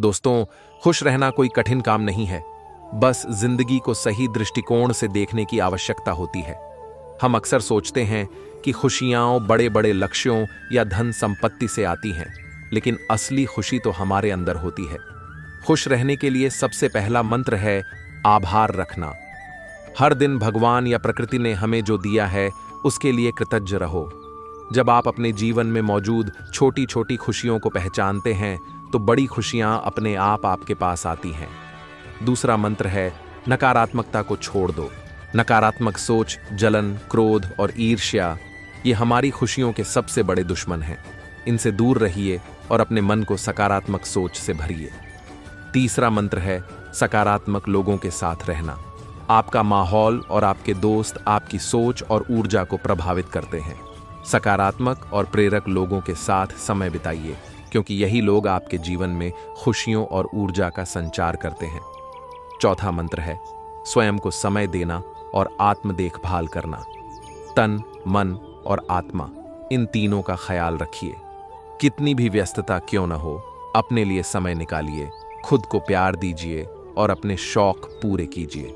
दोस्तों, खुश रहना कोई कठिन काम नहीं है। बस जिंदगी को सही दृष्टिकोण से देखने की आवश्यकता होती है। हम अक्सर सोचते हैं कि खुशियां बड़े बड़े लक्ष्यों या धन संपत्ति से आती हैं, लेकिन असली खुशी तो हमारे अंदर होती है। खुश रहने के लिए सबसे पहला मंत्र है आभार रखना। हर दिन भगवान या प्रकृति ने हमें जो दिया है उसके लिए कृतज्ञ रहो। जब आप अपने जीवन में मौजूद छोटी छोटी खुशियों को पहचानते हैं तो बड़ी खुशियां अपने आप आपके पास आती हैं। दूसरा मंत्र है नकारात्मकता को छोड़ दो। नकारात्मक सोच, जलन, क्रोध और ईर्ष्या ये हमारी खुशियों के सबसे बड़े दुश्मन हैं। इनसे दूर रहिए और अपने मन को सकारात्मक सोच से भरिए। तीसरा मंत्र है सकारात्मक लोगों के साथ रहना। आपका माहौल और आपके दोस्त आपकी सोच और ऊर्जा को प्रभावित करते हैं। सकारात्मक और प्रेरक लोगों के साथ समय बिताइए, क्योंकि यही लोग आपके जीवन में खुशियों और ऊर्जा का संचार करते हैं। चौथा मंत्र है स्वयं को समय देना और आत्म देखभाल करना। तन, मन और आत्मा, इन तीनों का ख्याल रखिए। कितनी भी व्यस्तता क्यों न हो, अपने लिए समय निकालिए, खुद को प्यार दीजिए और अपने शौक पूरे कीजिए।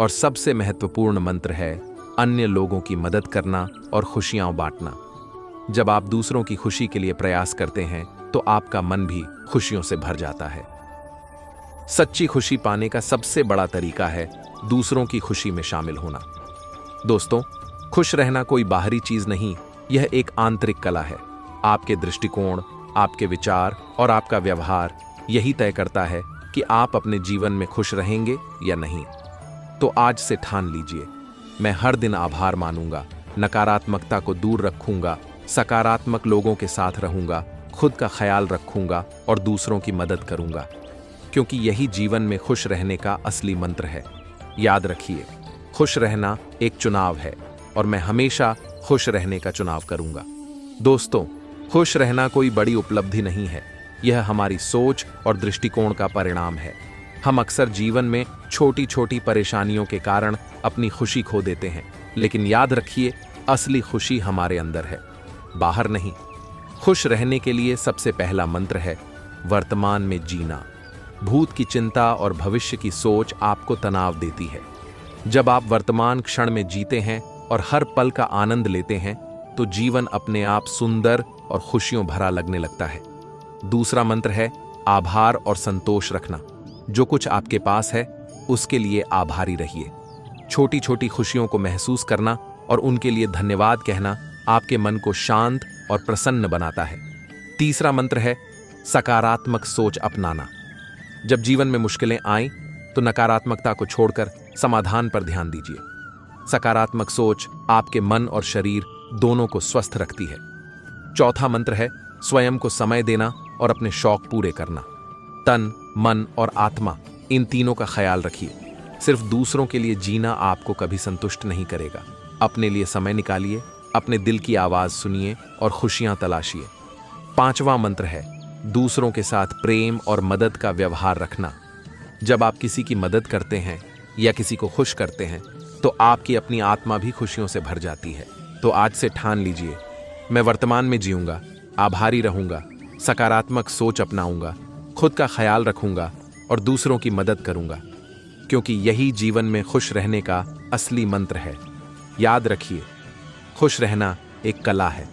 और सबसे महत्वपूर्ण मंत्र है अन्य लोगों की मदद करना और खुशियां बांटना। जब आप दूसरों की खुशी के लिए प्रयास करते हैं तो आपका मन भी खुशियों से भर जाता है। सच्ची खुशी पाने का सबसे बड़ा तरीका है दूसरों की खुशी में शामिल होना। दोस्तों, खुश रहना कोई बाहरी चीज नहीं, यह एक आंतरिक कला है। आपके दृष्टिकोण, आपके विचार और आपका व्यवहार यही तय करता है कि आप अपने जीवन में खुश रहेंगे या नहीं। तो आज से ठान लीजिए, मैं हर दिन आभार मानूंगा, नकारात्मकता को दूर रखूंगा, सकारात्मक लोगों के साथ रहूंगा, खुद का ख्याल रखूंगा और दूसरों की मदद करूंगा, क्योंकि यही जीवन में खुश रहने का असली मंत्र है। याद रखिए, खुश रहना एक चुनाव है और मैं हमेशा खुश रहने का चुनाव करूंगा। दोस्तों, खुश रहना कोई बड़ी उपलब्धि नहीं है, यह हमारी सोच और दृष्टिकोण का परिणाम है। हम अक्सर जीवन में छोटी छोटी परेशानियों के कारण अपनी खुशी खो देते हैं, लेकिन याद रखिए, असली खुशी हमारे अंदर है, बाहर नहीं। खुश रहने के लिए सबसे पहला मंत्र है वर्तमान में जीना। भूत की चिंता और भविष्य की सोच आपको तनाव देती है। जब आप वर्तमान क्षण में जीते हैं और हर पल का आनंद लेते हैं तो जीवन अपने आप सुंदर और खुशियों भरा लगने लगता है। दूसरा मंत्र है आभार और संतोष रखना। जो कुछ आपके पास है उसके लिए आभारी रहिए। छोटी छोटी खुशियों को महसूस करना और उनके लिए धन्यवाद कहना आपके मन को शांत और प्रसन्न बनाता है। तीसरा मंत्र है सकारात्मक सोच अपनाना। जब जीवन में मुश्किलें आएं तो नकारात्मकता को छोड़कर समाधान पर ध्यान दीजिए। सकारात्मक सोच आपके मन और शरीर दोनों को स्वस्थ रखती है। चौथा मंत्र है स्वयं को समय देना और अपने शौक पूरे करना। तन, मन और आत्मा, इन तीनों का ख्याल रखिए। सिर्फ दूसरों के लिए जीना आपको कभी संतुष्ट नहीं करेगा। अपने लिए समय निकालिए, अपने दिल की आवाज सुनिए और खुशियां तलाशिए। पांचवा मंत्र है दूसरों के साथ प्रेम और मदद का व्यवहार रखना। जब आप किसी की मदद करते हैं या किसी को खुश करते हैं तो आपकी अपनी आत्मा भी खुशियों से भर जाती है। तो आज से ठान लीजिए, मैं वर्तमान में जीऊंगा, आभारी रहूंगा, सकारात्मक सोच अपनाऊंगा, खुद का ख्याल रखूंगा और दूसरों की मदद करूंगा, क्योंकि यही जीवन में खुश रहने का असली मंत्र है। याद रखिए, खुश रहना एक कला है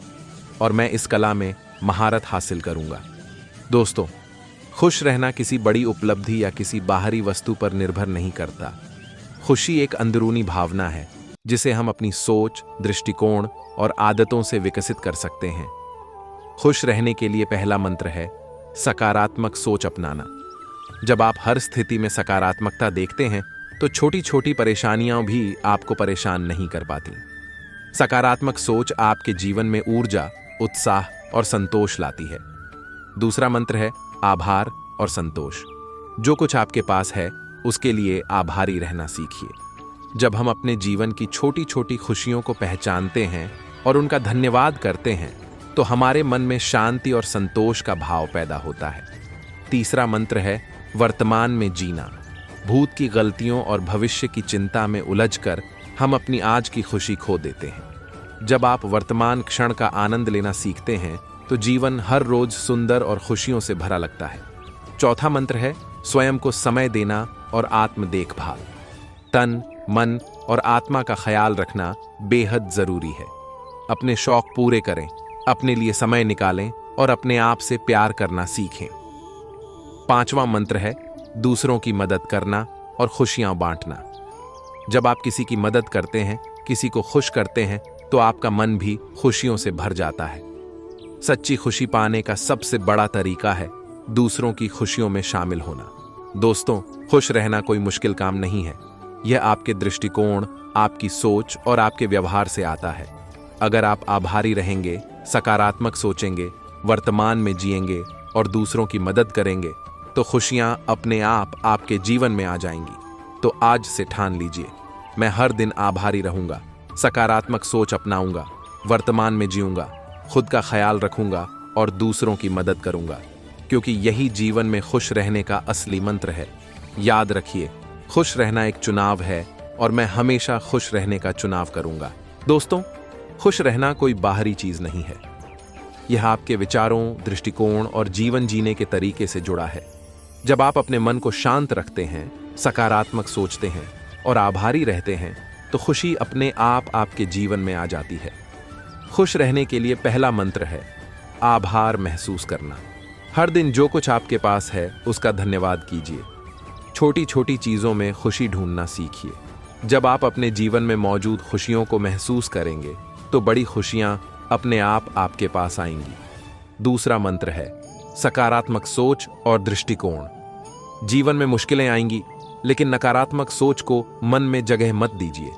और मैं इस कला में महारत हासिल करूंगा। दोस्तों, खुश रहना किसी बड़ी उपलब्धि या किसी बाहरी वस्तु पर निर्भर नहीं करता। खुशी एक अंदरूनी भावना है जिसे हम अपनी सोच, दृष्टिकोण और आदतों से विकसित कर सकते हैं। खुश रहने के लिए पहला मंत्र है सकारात्मक सोच अपनाना। जब आप हर स्थिति में सकारात्मकता देखते हैं तो छोटी छोटी परेशानियां भी आपको परेशान नहीं कर पाती। सकारात्मक सोच आपके जीवन में ऊर्जा, उत्साह और संतोष लाती है। दूसरा मंत्र है आभार और संतोष। जो कुछ आपके पास है उसके लिए आभारी रहना सीखिए। जब हम अपने जीवन की छोटी छोटी खुशियों को पहचानते हैं और उनका धन्यवाद करते हैं तो हमारे मन में शांति और संतोष का भाव पैदा होता है। तीसरा मंत्र है वर्तमान में जीना। भूत की गलतियों और भविष्य की चिंता में उलझकर हम अपनी आज की खुशी खो देते हैं। जब आप वर्तमान क्षण का आनंद लेना सीखते हैं तो जीवन हर रोज सुंदर और खुशियों से भरा लगता है। चौथा मंत्र है स्वयं को समय देना और आत्म देखभाल। तन, मन और आत्मा का ख्याल रखना बेहद जरूरी है। अपने शौक पूरे करें, अपने लिए समय निकालें और अपने आप से प्यार करना सीखें। पांचवा मंत्र है दूसरों की मदद करना और खुशियां बांटना। जब आप किसी की मदद करते हैं, किसी को खुश करते हैं, तो आपका मन भी खुशियों से भर जाता है। सच्ची खुशी पाने का सबसे बड़ा तरीका है दूसरों की खुशियों में शामिल होना। दोस्तों, खुश रहना कोई मुश्किल काम नहीं है। यह आपके दृष्टिकोण, आपकी सोच और आपके व्यवहार से आता है। अगर आप आभारी रहेंगे, सकारात्मक सोचेंगे, वर्तमान में जिएंगे और दूसरों की मदद करेंगे, तो खुशियां अपने आप आपके जीवन में आ जाएंगी। तो आज से ठान लीजिए, मैं हर दिन आभारी रहूंगा, सकारात्मक सोच अपनाऊंगा, वर्तमान में जीऊंगा, खुद का ख्याल रखूंगा और दूसरों की मदद करूंगा, क्योंकि यही जीवन में खुश रहने का असली मंत्र है। याद रखिए, खुश रहना एक चुनाव है और मैं हमेशा खुश रहने का चुनाव करूंगा। दोस्तों, खुश रहना कोई बाहरी चीज नहीं है। यह आपके विचारों, दृष्टिकोण और जीवन जीने के तरीके से जुड़ा है। जब आप अपने मन को शांत रखते हैं, सकारात्मक सोचते हैं और आभारी रहते हैं, तो खुशी अपने आप आपके जीवन में आ जाती है। खुश रहने के लिए पहला मंत्र है आभार महसूस करना। हर दिन जो कुछ आपके पास है उसका धन्यवाद कीजिए। छोटी छोटी चीजों में खुशी ढूंढना सीखिए। जब आप अपने जीवन में मौजूद खुशियों को महसूस करेंगे, तो बड़ी खुशियां अपने आप आपके पास आएंगी। दूसरा मंत्र है सकारात्मक सोच और दृष्टिकोण। जीवन में मुश्किलें आएंगी, लेकिन नकारात्मक सोच को मन में जगह मत दीजिए।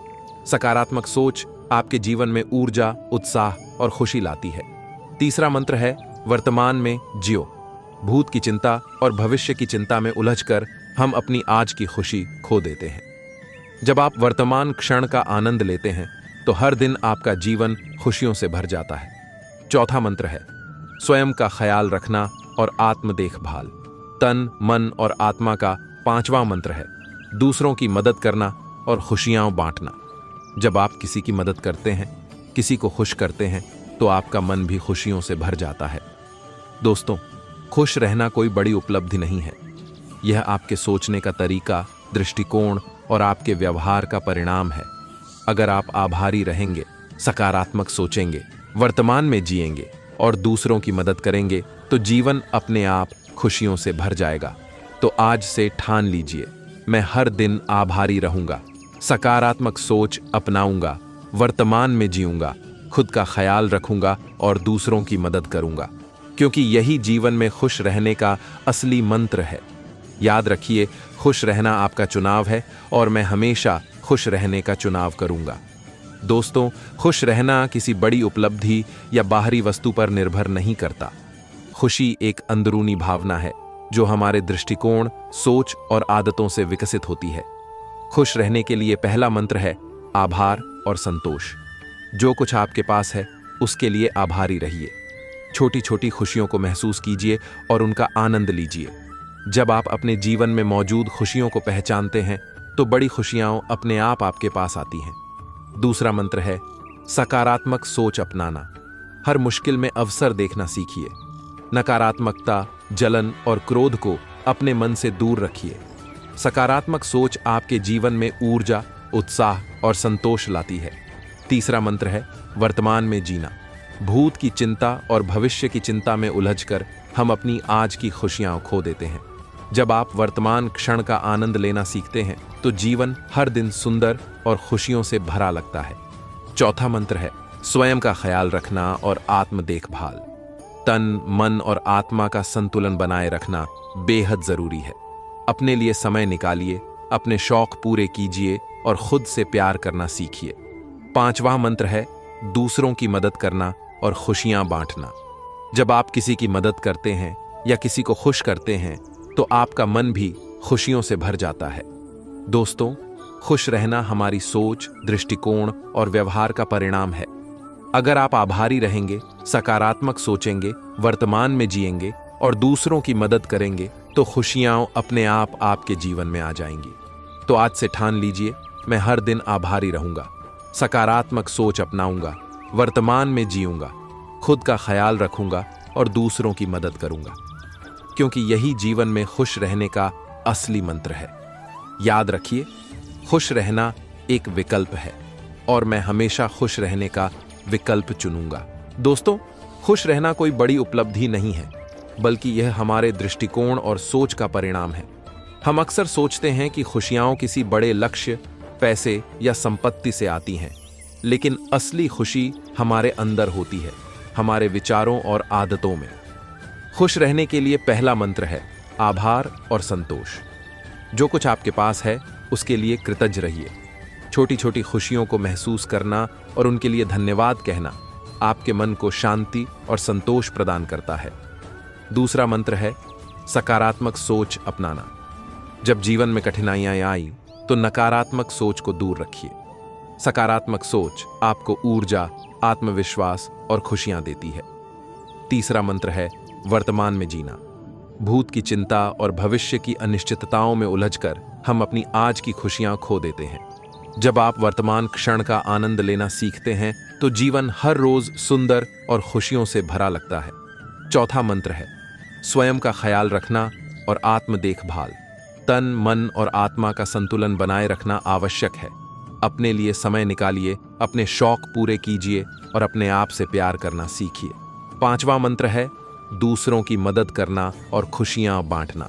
सकारात्मक सोच आपके जीवन में ऊर्जा, उत्साह और खुशी लाती है। तीसरा मंत्र है वर्तमान में जियो। भूत की चिंता और भविष्य की चिंता में उलझकर हम अपनी आज की खुशी खो देते हैं। जब आप वर्तमान क्षण का आनंद लेते हैं, तो हर दिन आपका जीवन खुशियों से भर जाता है। चौथा मंत्र है स्वयं का ख्याल रखना और आत्म देखभाल। तन, मन और आत्मा का पांचवा मंत्र है दूसरों की मदद करना और खुशियां बांटना। जब आप किसी की मदद करते हैं, किसी को खुश करते हैं, तो आपका मन भी खुशियों से भर जाता है। दोस्तों, खुश रहना कोई बड़ी उपलब्धि नहीं है। यह आपके सोचने का तरीका, दृष्टिकोण और आपके व्यवहार का परिणाम है। अगर आप आभारी रहेंगे, सकारात्मक सोचेंगे, वर्तमान में जिएंगे और दूसरों की मदद करेंगे, तो जीवन अपने आप खुशियों से भर जाएगा। तो आज से ठान लीजिए, मैं हर दिन आभारी रहूंगा, सकारात्मक सोच अपनाऊंगा, वर्तमान में जीऊंगा, खुद का ख्याल रखूंगा और दूसरों की मदद करूंगा, क्योंकि यही जीवन में खुश रहने का असली मंत्र है। याद रखिए, खुश रहना आपका चुनाव है और मैं हमेशा खुश रहने का चुनाव करूंगा। दोस्तों, खुश रहना किसी बड़ी उपलब्धि या बाहरी वस्तु पर निर्भर नहीं करता। खुशी एक अंदरूनी भावना है जो हमारे दृष्टिकोण, सोच और आदतों से विकसित होती है। खुश रहने के लिए पहला मंत्र है आभार और संतोष। जो कुछ आपके पास है उसके लिए आभारी रहिए। छोटी छोटी खुशियों को महसूस कीजिए और उनका आनंद लीजिए। जब आप अपने जीवन में मौजूद खुशियों को पहचानते हैं, तो बड़ी खुशियां अपने आप आपके पास आती हैं। दूसरा मंत्र है सकारात्मक सोच अपनाना। हर मुश्किल में अवसर देखना सीखिए। नकारात्मकता, जलन और क्रोध को अपने मन से दूर रखिए। सकारात्मक सोच आपके जीवन में ऊर्जा, उत्साह और संतोष लाती है। तीसरा मंत्र है वर्तमान में जीना। भूत की चिंता और भविष्य की चिंता में उलझकर हम अपनी आज की खुशियां खो देते हैं। जब आप वर्तमान क्षण का आनंद लेना सीखते हैं, तो जीवन हर दिन सुंदर और खुशियों से भरा लगता है। चौथा मंत्र है स्वयं का ख्याल रखना और आत्म देखभाल। तन, मन और आत्मा का संतुलन बनाए रखना बेहद जरूरी है। अपने लिए समय निकालिए, अपने शौक पूरे कीजिए और खुद से प्यार करना सीखिए। पांचवा मंत्र है दूसरों की मदद करना और खुशियां बांटना। जब आप किसी की मदद करते हैं या किसी को खुश करते हैं, तो आपका मन भी खुशियों से भर जाता है। दोस्तों, खुश रहना हमारी सोच, दृष्टिकोण और व्यवहार का परिणाम है। अगर आप आभारी रहेंगे, सकारात्मक सोचेंगे, वर्तमान में जिएंगे और दूसरों की मदद करेंगे, तो खुशियां अपने आप आपके जीवन में आ जाएंगी। तो आज से ठान लीजिए, मैं हर दिन आभारी रहूंगा, सकारात्मक सोच अपनाऊंगा, वर्तमान में जीऊंगा, खुद का ख्याल रखूंगा और दूसरों की मदद करूंगा। क्योंकि यही जीवन में खुश रहने का असली मंत्र है। याद रखिए, खुश रहना एक विकल्प है और मैं हमेशा खुश रहने का विकल्प चुनूंगा। दोस्तों, खुश रहना कोई बड़ी उपलब्धि नहीं है, बल्कि यह हमारे दृष्टिकोण और सोच का परिणाम है। हम अक्सर सोचते हैं कि खुशियां किसी बड़े लक्ष्य, पैसे या संपत्ति से आती हैं, लेकिन असली खुशी हमारे अंदर होती है, हमारे विचारों और आदतों में। खुश रहने के लिए पहला मंत्र है आभार और संतोष। जो कुछ आपके पास है उसके लिए कृतज्ञ रहिए। छोटी छोटी खुशियों को महसूस करना और उनके लिए धन्यवाद कहना आपके मन को शांति और संतोष प्रदान करता है। दूसरा मंत्र है सकारात्मक सोच अपनाना। जब जीवन में कठिनाइयां आई तो नकारात्मक सोच को दूर रखिए। सकारात्मक सोच आपको ऊर्जा, आत्मविश्वास और खुशियां देती है। तीसरा मंत्र है वर्तमान में जीना। भूत की चिंता और भविष्य की अनिश्चितताओं में उलझकर हम अपनी आज की खुशियां खो देते हैं। जब आप वर्तमान क्षण का आनंद लेना सीखते हैं तो जीवन हर रोज सुंदर और खुशियों से भरा लगता है। चौथा मंत्र है स्वयं का ख्याल रखना और आत्म देखभाल। तन, मन और आत्मा का संतुलन बनाए रखना आवश्यक है। अपने लिए समय निकालिए, अपने शौक पूरे कीजिए और अपने आप से प्यार करना सीखिए। पांचवा मंत्र है दूसरों की मदद करना और खुशियां बांटना।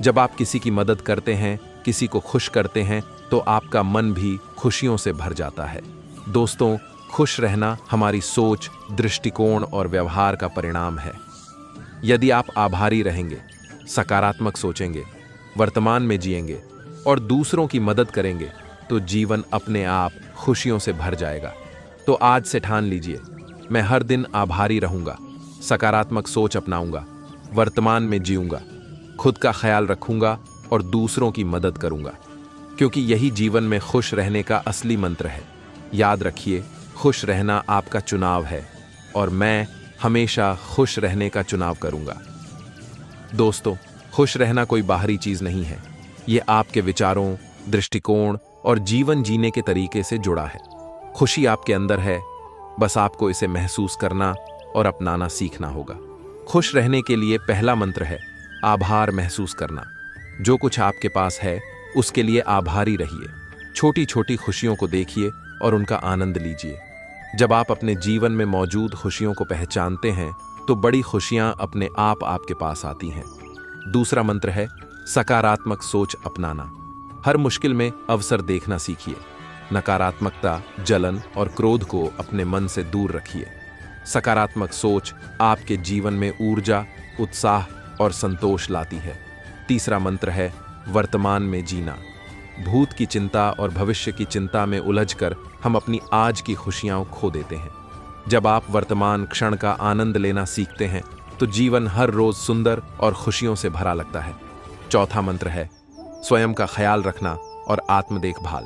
जब आप किसी की मदद करते हैं, किसी को खुश करते हैं, तो आपका मन भी खुशियों से भर जाता है। दोस्तों, खुश रहना हमारी सोच, दृष्टिकोण और व्यवहार का परिणाम है। यदि आप आभारी रहेंगे, सकारात्मक सोचेंगे, वर्तमान में जिएंगे और दूसरों की मदद करेंगे, तो जीवन अपने आप खुशियों से भर जाएगा। तो आज से ठान लीजिए, मैं हर दिन आभारी रहूंगा, सकारात्मक सोच अपनाऊंगा, वर्तमान में जीऊंगा, खुद का ख्याल रखूंगा और दूसरों की मदद करूंगा, क्योंकि यही जीवन में खुश रहने का असली मंत्र है। याद रखिए, खुश रहना आपका चुनाव है और मैं हमेशा खुश रहने का चुनाव करूंगा। दोस्तों, खुश रहना कोई बाहरी चीज नहीं है, ये आपके विचारों, दृष्टिकोण और जीवन जीने के तरीके से जुड़ा है। खुशी आपके अंदर है, बस आपको इसे महसूस करना और अपनाना सीखना होगा। खुश रहने के लिए पहला मंत्र है आभार महसूस करना। जो कुछ आपके पास है उसके लिए आभारी रहिए। छोटी छोटी खुशियों को देखिए और उनका आनंद लीजिए। जब आप अपने जीवन में मौजूद खुशियों को पहचानते हैं तो बड़ी खुशियां अपने आप आपके पास आती हैं। दूसरा मंत्र है सकारात्मक सोच अपनाना। हर मुश्किल में अवसर देखना सीखिए। नकारात्मकता, जलन और क्रोध को अपने मन से दूर रखिए। सकारात्मक सोच आपके जीवन में ऊर्जा, उत्साह और संतोष लाती है। तीसरा मंत्र है वर्तमान में जीना। भूत की चिंता और भविष्य की चिंता में उलझकर हम अपनी आज की खुशियां खो देते हैं। जब आप वर्तमान क्षण का आनंद लेना सीखते हैं तो जीवन हर रोज सुंदर और खुशियों से भरा लगता है। चौथा मंत्र है स्वयं का ख्याल रखना और आत्म देखभाल।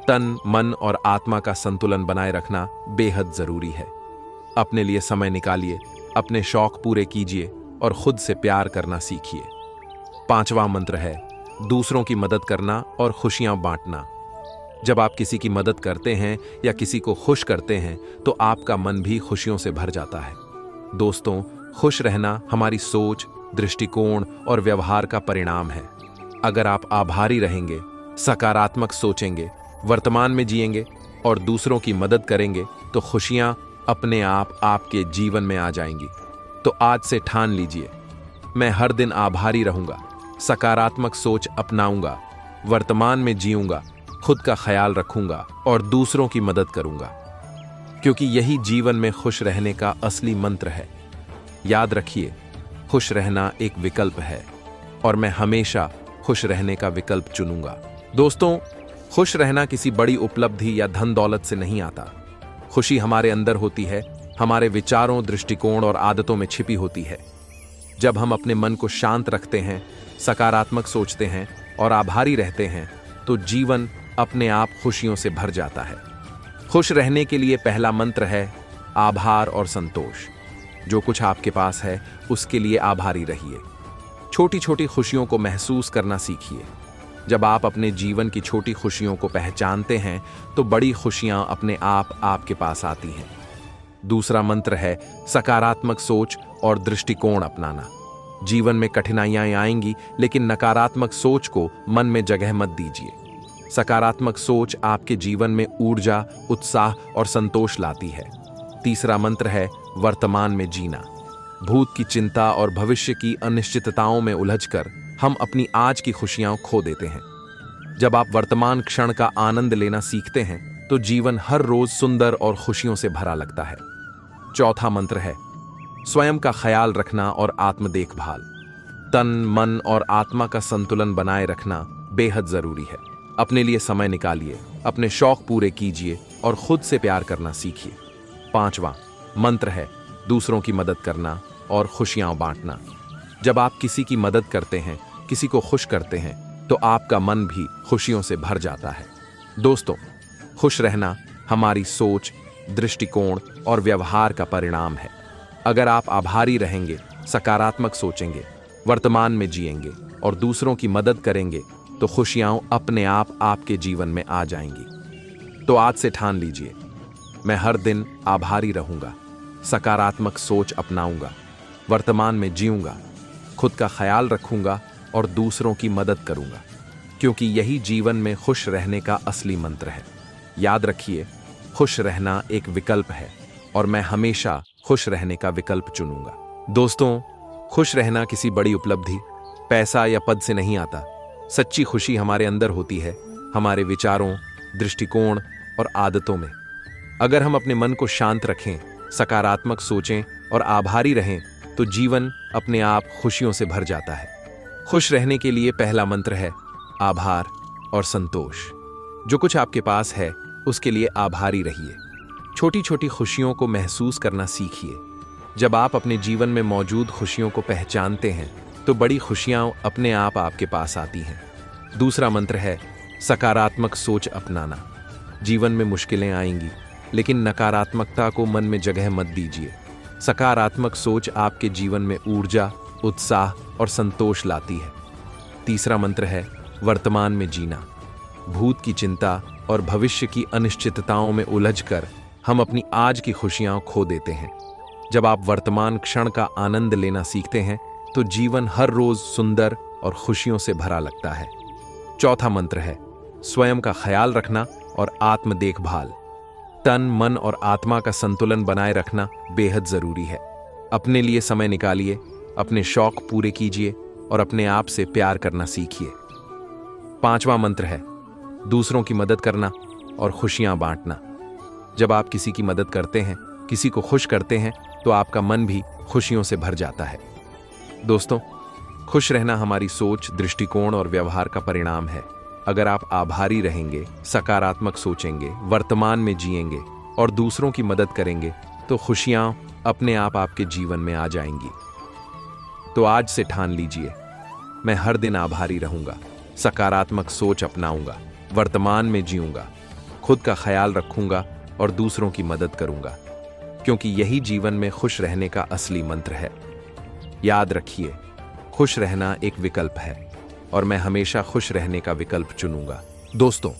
तन, मन और आत्मा का संतुलन बनाए रखना बेहद जरूरी है। अपने लिए समय निकालिए, अपने शौक पूरे कीजिए और खुद से प्यार करना सीखिए। पांचवा मंत्र है दूसरों की मदद करना और खुशियां बांटना। जब आप किसी की मदद करते हैं या किसी को खुश करते हैं तो आपका मन भी खुशियों से भर जाता है। दोस्तों, खुश रहना हमारी सोच, दृष्टिकोण और व्यवहार का परिणाम है। अगर आप आभारी रहेंगे, सकारात्मक सोचेंगे, वर्तमान में जिएंगे और दूसरों की मदद करेंगे तो खुशियां अपने आप आपके जीवन में आ जाएंगी। तो आज से ठान लीजिए, मैं हर दिन आभारी रहूंगा, सकारात्मक सोच अपनाऊंगा, वर्तमान में जीऊंगा, खुद का ख्याल रखूंगा और दूसरों की मदद करूंगा, क्योंकि यही जीवन में खुश रहने का असली मंत्र है। याद रखिए, खुश रहना एक विकल्प है और मैं हमेशा खुश रहने का विकल्प चुनूंगा। दोस्तों, खुश रहना किसी बड़ी उपलब्धि या धन दौलत से नहीं आता। खुशी हमारे अंदर होती है, हमारे विचारों, दृष्टिकोण और आदतों में छिपी होती है। जब हम अपने मन को शांत रखते हैं, सकारात्मक सोचते हैं और आभारी रहते हैं तो जीवन अपने आप खुशियों से भर जाता है। खुश रहने के लिए पहला मंत्र है आभार और संतोष। जो कुछ आपके पास है उसके लिए आभारी रहिए। छोटी छोटी खुशियों को महसूस करना सीखिए। जब आप अपने जीवन की छोटी खुशियों को पहचानते हैं तो बड़ी खुशियां अपने आप आपके पास आती हैं। दूसरा मंत्र है सकारात्मक सोच और दृष्टिकोण अपनाना। जीवन में कठिनाइयां आएंगी, लेकिन नकारात्मक सोच को मन में जगह मत दीजिए। सकारात्मक सोच आपके जीवन में ऊर्जा, उत्साह और संतोष लाती है। तीसरा मंत्र है वर्तमान में जीना। भूत की चिंता और भविष्य की अनिश्चितताओं में उलझकर हम अपनी आज की खुशियां खो देते हैं। जब आप वर्तमान क्षण का आनंद लेना सीखते हैं तो जीवन हर रोज सुंदर और खुशियों से भरा लगता है। चौथा मंत्र है स्वयं का ख्याल रखना और आत्म देखभाल। तन, मन और आत्मा का संतुलन बनाए रखना बेहद जरूरी है। अपने लिए समय निकालिए, अपने शौक पूरे कीजिए और खुद से प्यार करना सीखिए। पांचवा मंत्र है दूसरों की मदद करना और खुशियां बांटना। जब आप किसी की मदद करते हैं, किसी को खुश करते हैं, तो आपका मन भी खुशियों से भर जाता है। दोस्तों, खुश रहना हमारी सोच, दृष्टिकोण और व्यवहार का परिणाम है। अगर आप आभारी रहेंगे, सकारात्मक सोचेंगे, वर्तमान में जिएंगे और दूसरों की मदद करेंगे तो खुशियां अपने आप आपके जीवन में आ जाएंगी। तो आज से ठान लीजिए, मैं हर दिन आभारी रहूंगा, सकारात्मक सोच अपनाऊंगा, वर्तमान में जीऊंगा, खुद का ख्याल रखूंगा और दूसरों की मदद करूंगा, क्योंकि यही जीवन में खुश रहने का असली मंत्र है। याद रखिए, खुश रहना एक विकल्प है और मैं हमेशा खुश रहने का विकल्प चुनूंगा। दोस्तों, खुश रहना किसी बड़ी उपलब्धि, पैसा या पद से नहीं आता। सच्ची खुशी हमारे अंदर होती है, हमारे विचारों, दृष्टिकोण और आदतों में। अगर हम अपने मन को शांत रखें, सकारात्मक सोचें और आभारी रहें तो जीवन अपने आप खुशियों से भर जाता है। खुश रहने के लिए पहला मंत्र है आभार और संतोष। जो कुछ आपके पास है उसके लिए आभारी रहिए। छोटी छोटी खुशियों को महसूस करना सीखिए। जब आप अपने जीवन में मौजूद खुशियों को पहचानते हैं तो बड़ी खुशियां अपने आप आपके पास आती हैं। दूसरा मंत्र है सकारात्मक सोच अपनाना। जीवन में मुश्किलें आएंगी, लेकिन नकारात्मकता को मन में जगह मत दीजिए। सकारात्मक सोच आपके जीवन में ऊर्जा, उत्साह और संतोष लाती है। तीसरा मंत्र है वर्तमान में जीना। भूत की चिंता और भविष्य की अनिश्चितताओं में उलझकर हम अपनी आज की खुशियां खो देते हैं। जब आप वर्तमान क्षण का आनंद लेना सीखते हैं तो जीवन हर रोज सुंदर और खुशियों से भरा लगता है। चौथा मंत्र है स्वयं का ख्याल रखना और आत्म देखभाल। तन, मन और आत्मा का संतुलन बनाए रखना बेहद जरूरी है। अपने लिए समय निकालिए, अपने शौक पूरे कीजिए और अपने आप से प्यार करना सीखिए। पांचवा मंत्र है दूसरों की मदद करना और खुशियां बांटना। जब आप किसी की मदद करते हैं, किसी को खुश करते हैं तो आपका मन भी खुशियों से भर जाता है। दोस्तों, खुश रहना हमारी सोच, दृष्टिकोण और व्यवहार का परिणाम है। अगर आप आभारी रहेंगे, सकारात्मक सोचेंगे, वर्तमान में जिएंगे और दूसरों की मदद करेंगे तो खुशियां अपने आप आपके जीवन में आ जाएंगी। तो आज से ठान लीजिए, मैं हर दिन आभारी रहूंगा, सकारात्मक सोच अपनाऊंगा, वर्तमान में जीऊंगा, खुद का ख्याल रखूंगा और दूसरों की मदद करूंगा, क्योंकि यही जीवन में खुश रहने का असली मंत्र है। याद रखिए, खुश रहना एक विकल्प है और मैं हमेशा खुश रहने का विकल्प चुनूंगा। दोस्तों,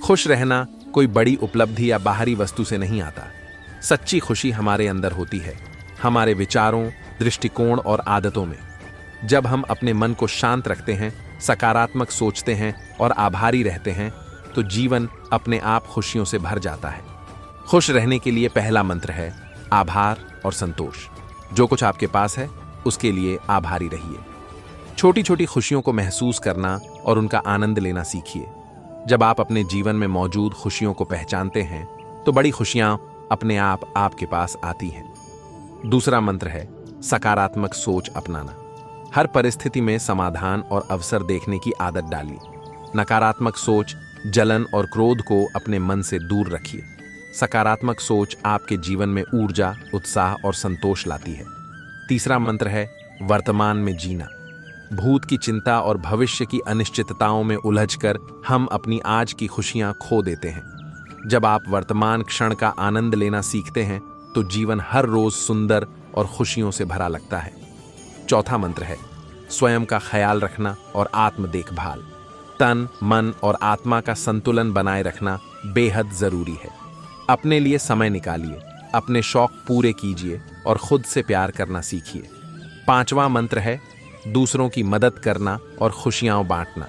खुश रहना कोई बड़ी उपलब्धि या बाहरी वस्तु से नहीं आता। सच्ची खुशी हमारे अंदर होती है, हमारे विचारों, दृष्टिकोण और आदतों में। जब हम अपने मन को शांत रखते हैं, सकारात्मक सोचते हैं और आभारी रहते हैं तो जीवन अपने आप खुशियों से भर जाता है। खुश रहने के लिए पहला मंत्र है आभार और संतोष। जो कुछ आपके पास है उसके लिए आभारी रहिए। छोटी छोटी खुशियों को महसूस करना और उनका आनंद लेना सीखिए। जब आप अपने जीवन में मौजूद खुशियों को पहचानते हैं तो बड़ी खुशियां अपने आप आपके पास आती हैं। दूसरा मंत्र है सकारात्मक सोच अपनाना। हर परिस्थिति में समाधान और अवसर देखने की आदत डालिए। नकारात्मक सोच, जलन और क्रोध को अपने मन से दूर रखिए। सकारात्मक सोच आपके जीवन में ऊर्जा, उत्साह और संतोष लाती है। तीसरा मंत्र है वर्तमान में जीना। भूत की चिंता और भविष्य की अनिश्चितताओं में उलझकर हम अपनी आज की खुशियां खो देते हैं। जब आप वर्तमान क्षण का आनंद लेना सीखते हैं तो जीवन हर रोज सुंदर और खुशियों से भरा लगता है। चौथा मंत्र है स्वयं का ख्याल रखना और आत्म देखभाल। तन, मन और आत्मा का संतुलन बनाए रखना बेहद जरूरी है। अपने लिए समय निकालिए, अपने शौक पूरे कीजिए और खुद से प्यार करना सीखिए। पांचवा मंत्र है दूसरों की मदद करना और खुशियां बांटना।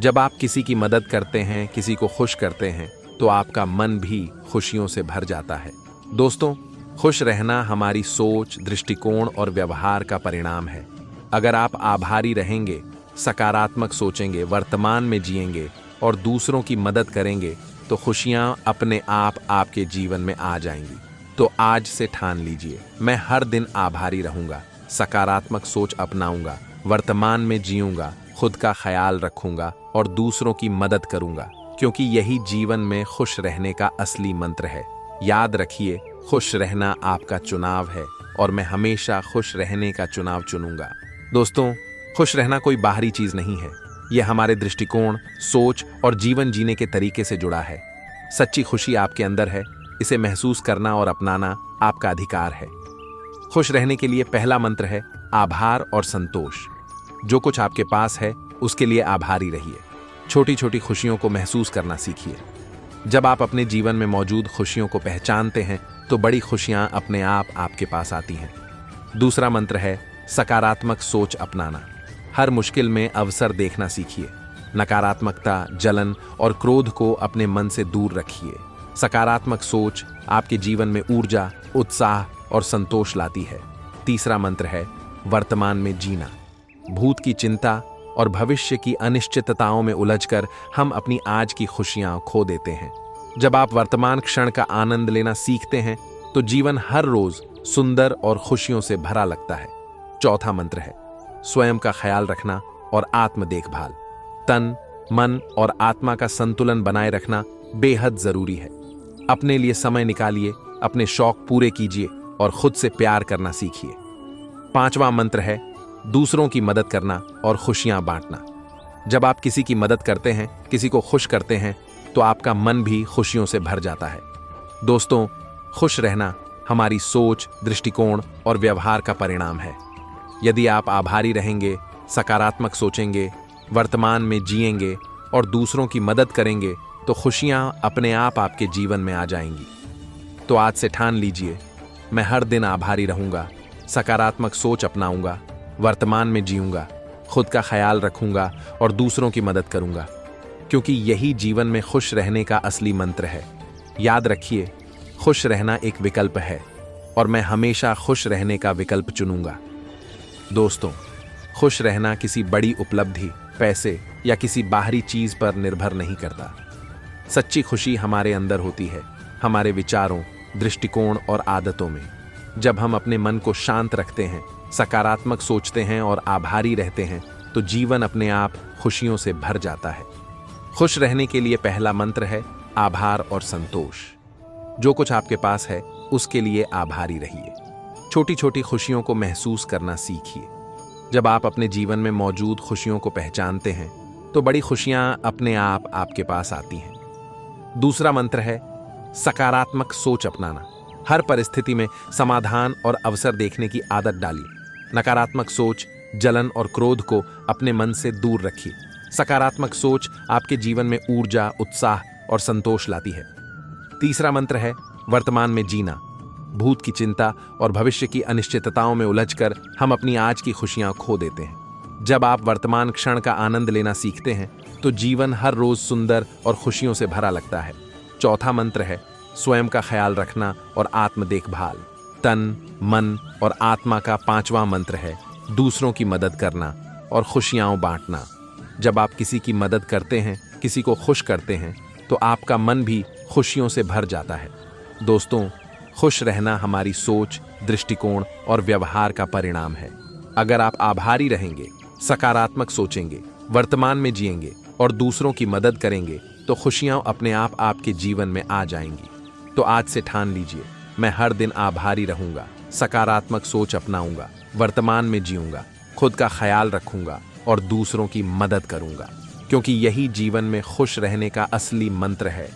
जब आप किसी की मदद करते हैं, किसी को खुश करते हैं, तो आपका मन भी खुशियों से भर जाता है। दोस्तों, खुश रहना हमारी सोच, दृष्टिकोण और व्यवहार का परिणाम है। अगर आप आभारी रहेंगे, सकारात्मक सोचेंगे, वर्तमान में जिएंगे और दूसरों की मदद करेंगे, तो खुशियां अपने आप आपके जीवन में आ जाएंगी। तो आज से ठान लीजिए, मैं हर दिन आभारी रहूंगा, सकारात्मक सोच अपनाऊंगा, वर्तमान में जीऊंगा, खुद का ख्याल रखूंगा और दूसरों की मदद करूंगा, क्योंकि यही जीवन में खुश रहने का असली मंत्र है। याद रखिए, खुश रहना आपका चुनाव है और मैं हमेशा खुश रहने का चुनाव चुनूंगा। दोस्तों, खुश रहना कोई बाहरी चीज नहीं है, यह हमारे दृष्टिकोण, सोच और जीवन जीने के तरीके से जुड़ा है। सच्ची खुशी आपके अंदर है, इसे महसूस करना और अपनाना आपका अधिकार है। खुश रहने के लिए पहला मंत्र है आभार और संतोष। जो कुछ आपके पास है उसके लिए आभारी रहिए। छोटी छोटी खुशियों को महसूस करना सीखिए। जब आप अपने जीवन में मौजूद खुशियों को पहचानते हैं तो बड़ी खुशियां अपने आप आपके पास आती हैं। दूसरा मंत्र है सकारात्मक सोच अपनाना। हर मुश्किल में अवसर देखना सीखिए। नकारात्मकता, जलन और क्रोध को अपने मन से दूर रखिए। सकारात्मक सोच आपके जीवन में ऊर्जा, उत्साह और संतोष लाती है। तीसरा मंत्र है वर्तमान में जीना। भूत की चिंता और भविष्य की अनिश्चितताओं में उलझकर हम अपनी आज की खुशियां खो देते हैं। जब आप वर्तमान क्षण का आनंद लेना सीखते हैं तो जीवन हर रोज सुंदर और खुशियों से भरा लगता है। चौथा मंत्र है स्वयं का ख्याल रखना और आत्म देखभाल। तन, मन और आत्मा का संतुलन बनाए रखना बेहद जरूरी है। अपने लिए समय निकालिए, अपने शौक पूरे कीजिए और खुद से प्यार करना सीखिए। पांचवा मंत्र है दूसरों की मदद करना और खुशियां बांटना। जब आप किसी की मदद करते हैं, किसी को खुश करते हैं, तो आपका मन भी खुशियों से भर जाता है। दोस्तों, खुश रहना हमारी सोच, दृष्टिकोण और व्यवहार का परिणाम है। यदि आप आभारी रहेंगे, सकारात्मक सोचेंगे, वर्तमान में जिएंगे और दूसरों की मदद करेंगे, तो खुशियां अपने आप आपके जीवन में आ जाएंगी। तो आज से ठान लीजिए, मैं हर दिन आभारी रहूंगा, सकारात्मक सोच अपनाऊंगा, वर्तमान में जीऊंगा, खुद का ख्याल रखूंगा और दूसरों की मदद करूंगा, क्योंकि यही जीवन में खुश रहने का असली मंत्र है। याद रखिए, खुश रहना एक विकल्प है और मैं हमेशा खुश रहने का विकल्प चुनूंगा। दोस्तों, खुश रहना किसी बड़ी उपलब्धि, पैसे या किसी बाहरी चीज पर निर्भर नहीं करता। सच्ची खुशी हमारे अंदर होती है, हमारे विचारों, दृष्टिकोण और आदतों में। जब हम अपने मन को शांत रखते हैं, सकारात्मक सोचते हैं और आभारी रहते हैं, तो जीवन अपने आप खुशियों से भर जाता है। खुश रहने के लिए पहला मंत्र है आभार और संतोष। जो कुछ आपके पास है उसके लिए आभारी रहिए। छोटी छोटी खुशियों को महसूस करना सीखिए। जब आप अपने जीवन में मौजूद खुशियों को पहचानते हैं तो बड़ी खुशियां अपने आप आपके पास आती हैं। दूसरा मंत्र है सकारात्मक सोच अपनाना। हर परिस्थिति में समाधान और अवसर देखने की आदत डालिए। नकारात्मक सोच, जलन और क्रोध को अपने मन से दूर रखिए। सकारात्मक सोच आपके जीवन में ऊर्जा, उत्साह और संतोष लाती है। तीसरा मंत्र है वर्तमान में जीना। भूत की चिंता और भविष्य की अनिश्चितताओं में उलझकर हम अपनी आज की खुशियां खो देते हैं। जब आप वर्तमान क्षण का आनंद लेना सीखते हैं तो जीवन हर रोज सुंदर और खुशियों से भरा लगता है। चौथा मंत्र है स्वयं का ख्याल रखना और आत्म देखभाल। तन, मन और आत्मा का पांचवा मंत्र है दूसरों की मदद करना और खुशियां बांटना। जब आप किसी की मदद करते हैं, किसी को खुश करते हैं, तो आपका मन भी खुशियों से भर जाता है। दोस्तों, खुश रहना हमारी सोच, दृष्टिकोण और व्यवहार का परिणाम है। अगर आप आभारी रहेंगे, सकारात्मक सोचेंगे, वर्तमान में जिएंगे और दूसरों की मदद करेंगे, तो खुशियां अपने आप आपके जीवन में आ जाएंगी। तो आज से ठान लीजिए, मैं हर दिन आभारी रहूंगा, सकारात्मक सोच अपनाऊंगा, वर्तमान में जीऊंगा, खुद का ख्याल रखूंगा और दूसरों की मदद करूंगा, क्योंकि यही जीवन में खुश रहने का असली मंत्र है।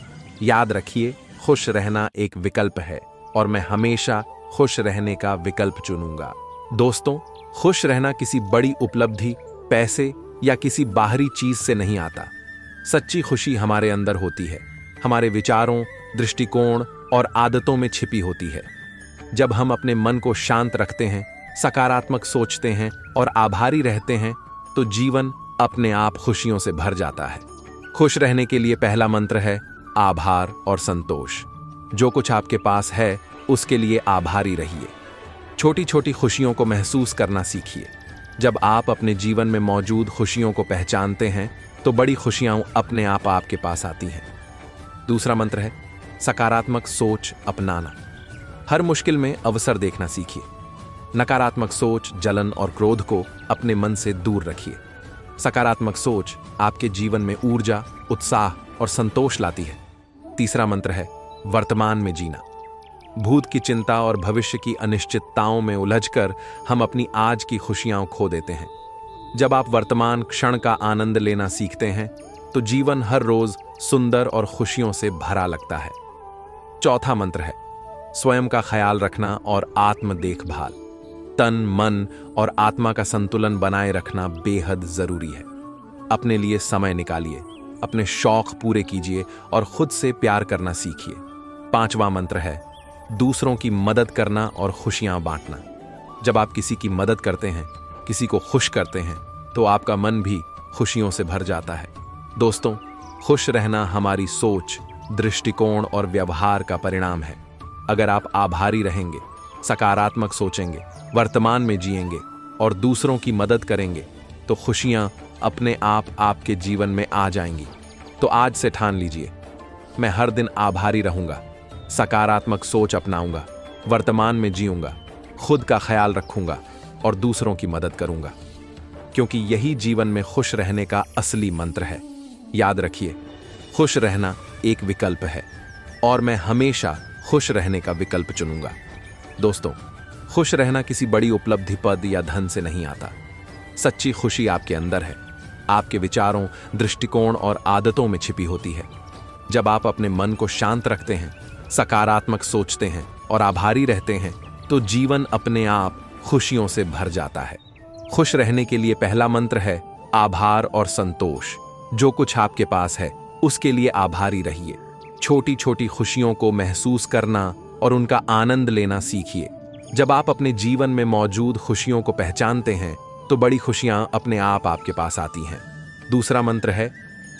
याद रखिए, खुश रहना एक विकल्प है और मैं हमेशा खुश रहने का विकल्प चुनूंगा। दोस्तों, खुश रहना किसी बड़ी उपलब्धि, पैसे या किसी बाहरी चीज से नहीं आता। सच्ची खुशी हमारे अंदर होती है, हमारे विचारों, दृष्टिकोण और आदतों में छिपी होती है। जब हम अपने मन को शांत रखते हैं, सकारात्मक सोचते हैं और आभारी रहते हैं तो जीवन अपने आप खुशियों से भर जाता है। खुश रहने के लिए पहला मंत्र है आभार और संतोष। जो कुछ आपके पास है उसके लिए आभारी रहिए। छोटी छोटी खुशियों को महसूस करना सीखिए। जब आप अपने जीवन में मौजूद खुशियों को पहचानते हैं तो बड़ी खुशियां अपने आप आपके पास आती हैं। दूसरा मंत्र है सकारात्मक सोच अपनाना। हर मुश्किल में अवसर देखना सीखिए। नकारात्मक सोच, जलन और क्रोध को अपने मन से दूर रखिए। सकारात्मक सोच आपके जीवन में ऊर्जा, उत्साह और संतोष लाती है। तीसरा मंत्र है वर्तमान में जीना। भूत की चिंता और भविष्य की अनिश्चितताओं में उलझकर हम अपनी आज की खुशियां खो देते हैं। जब आप वर्तमान क्षण का आनंद लेना सीखते हैं तो जीवन हर रोज सुंदर और खुशियों से भरा लगता है। चौथा मंत्र है स्वयं का ख्याल रखना और आत्म देखभाल। तन, मन और आत्मा का संतुलन बनाए रखना बेहद जरूरी है। अपने लिए समय निकालिए, अपने शौक पूरे कीजिए और खुद से प्यार करना सीखिए। पांचवा मंत्र है दूसरों की मदद करना और खुशियां बांटना। जब आप किसी की मदद करते हैं, किसी को खुश करते हैं तो आपका मन भी खुशियों से भर जाता है। दोस्तों, खुश रहना हमारी सोच, दृष्टिकोण और व्यवहार का परिणाम है। अगर आप आभारी रहेंगे, सकारात्मक सोचेंगे, वर्तमान में जिएंगे और दूसरों की मदद करेंगे तो खुशियां अपने आप आपके जीवन में आ जाएंगी। तो आज से ठान लीजिए, मैं हर दिन आभारी रहूंगा, सकारात्मक सोच अपनाऊंगा, वर्तमान में जीऊंगा, खुद का ख्याल रखूंगा और दूसरों की मदद करूंगा, क्योंकि यही जीवन में खुश रहने का असली मंत्र है। याद रखिए, खुश रहना एक विकल्प है और मैं हमेशा खुश रहने का विकल्प चुनूंगा। दोस्तों, खुश रहना किसी बड़ी उपलब्धि, पद या धन से नहीं आता। सच्ची खुशी आपके अंदर है, आपके विचारों, दृष्टिकोण और आदतों में छिपी होती है। जब आप अपने मन को शांत रखते हैं, सकारात्मक सोचते हैं और आभारी रहते हैं तो जीवन अपने आप खुशियों से भर जाता है। खुश रहने के लिए पहला मंत्र है आभार और संतोष। जो कुछ आपके पास है उसके लिए आभारी रहिए। छोटी छोटी खुशियों को महसूस करना और उनका आनंद लेना सीखिए। जब आप अपने जीवन में मौजूद खुशियों को पहचानते हैं तो बड़ी खुशियां अपने आप आपके पास आती हैं। दूसरा मंत्र है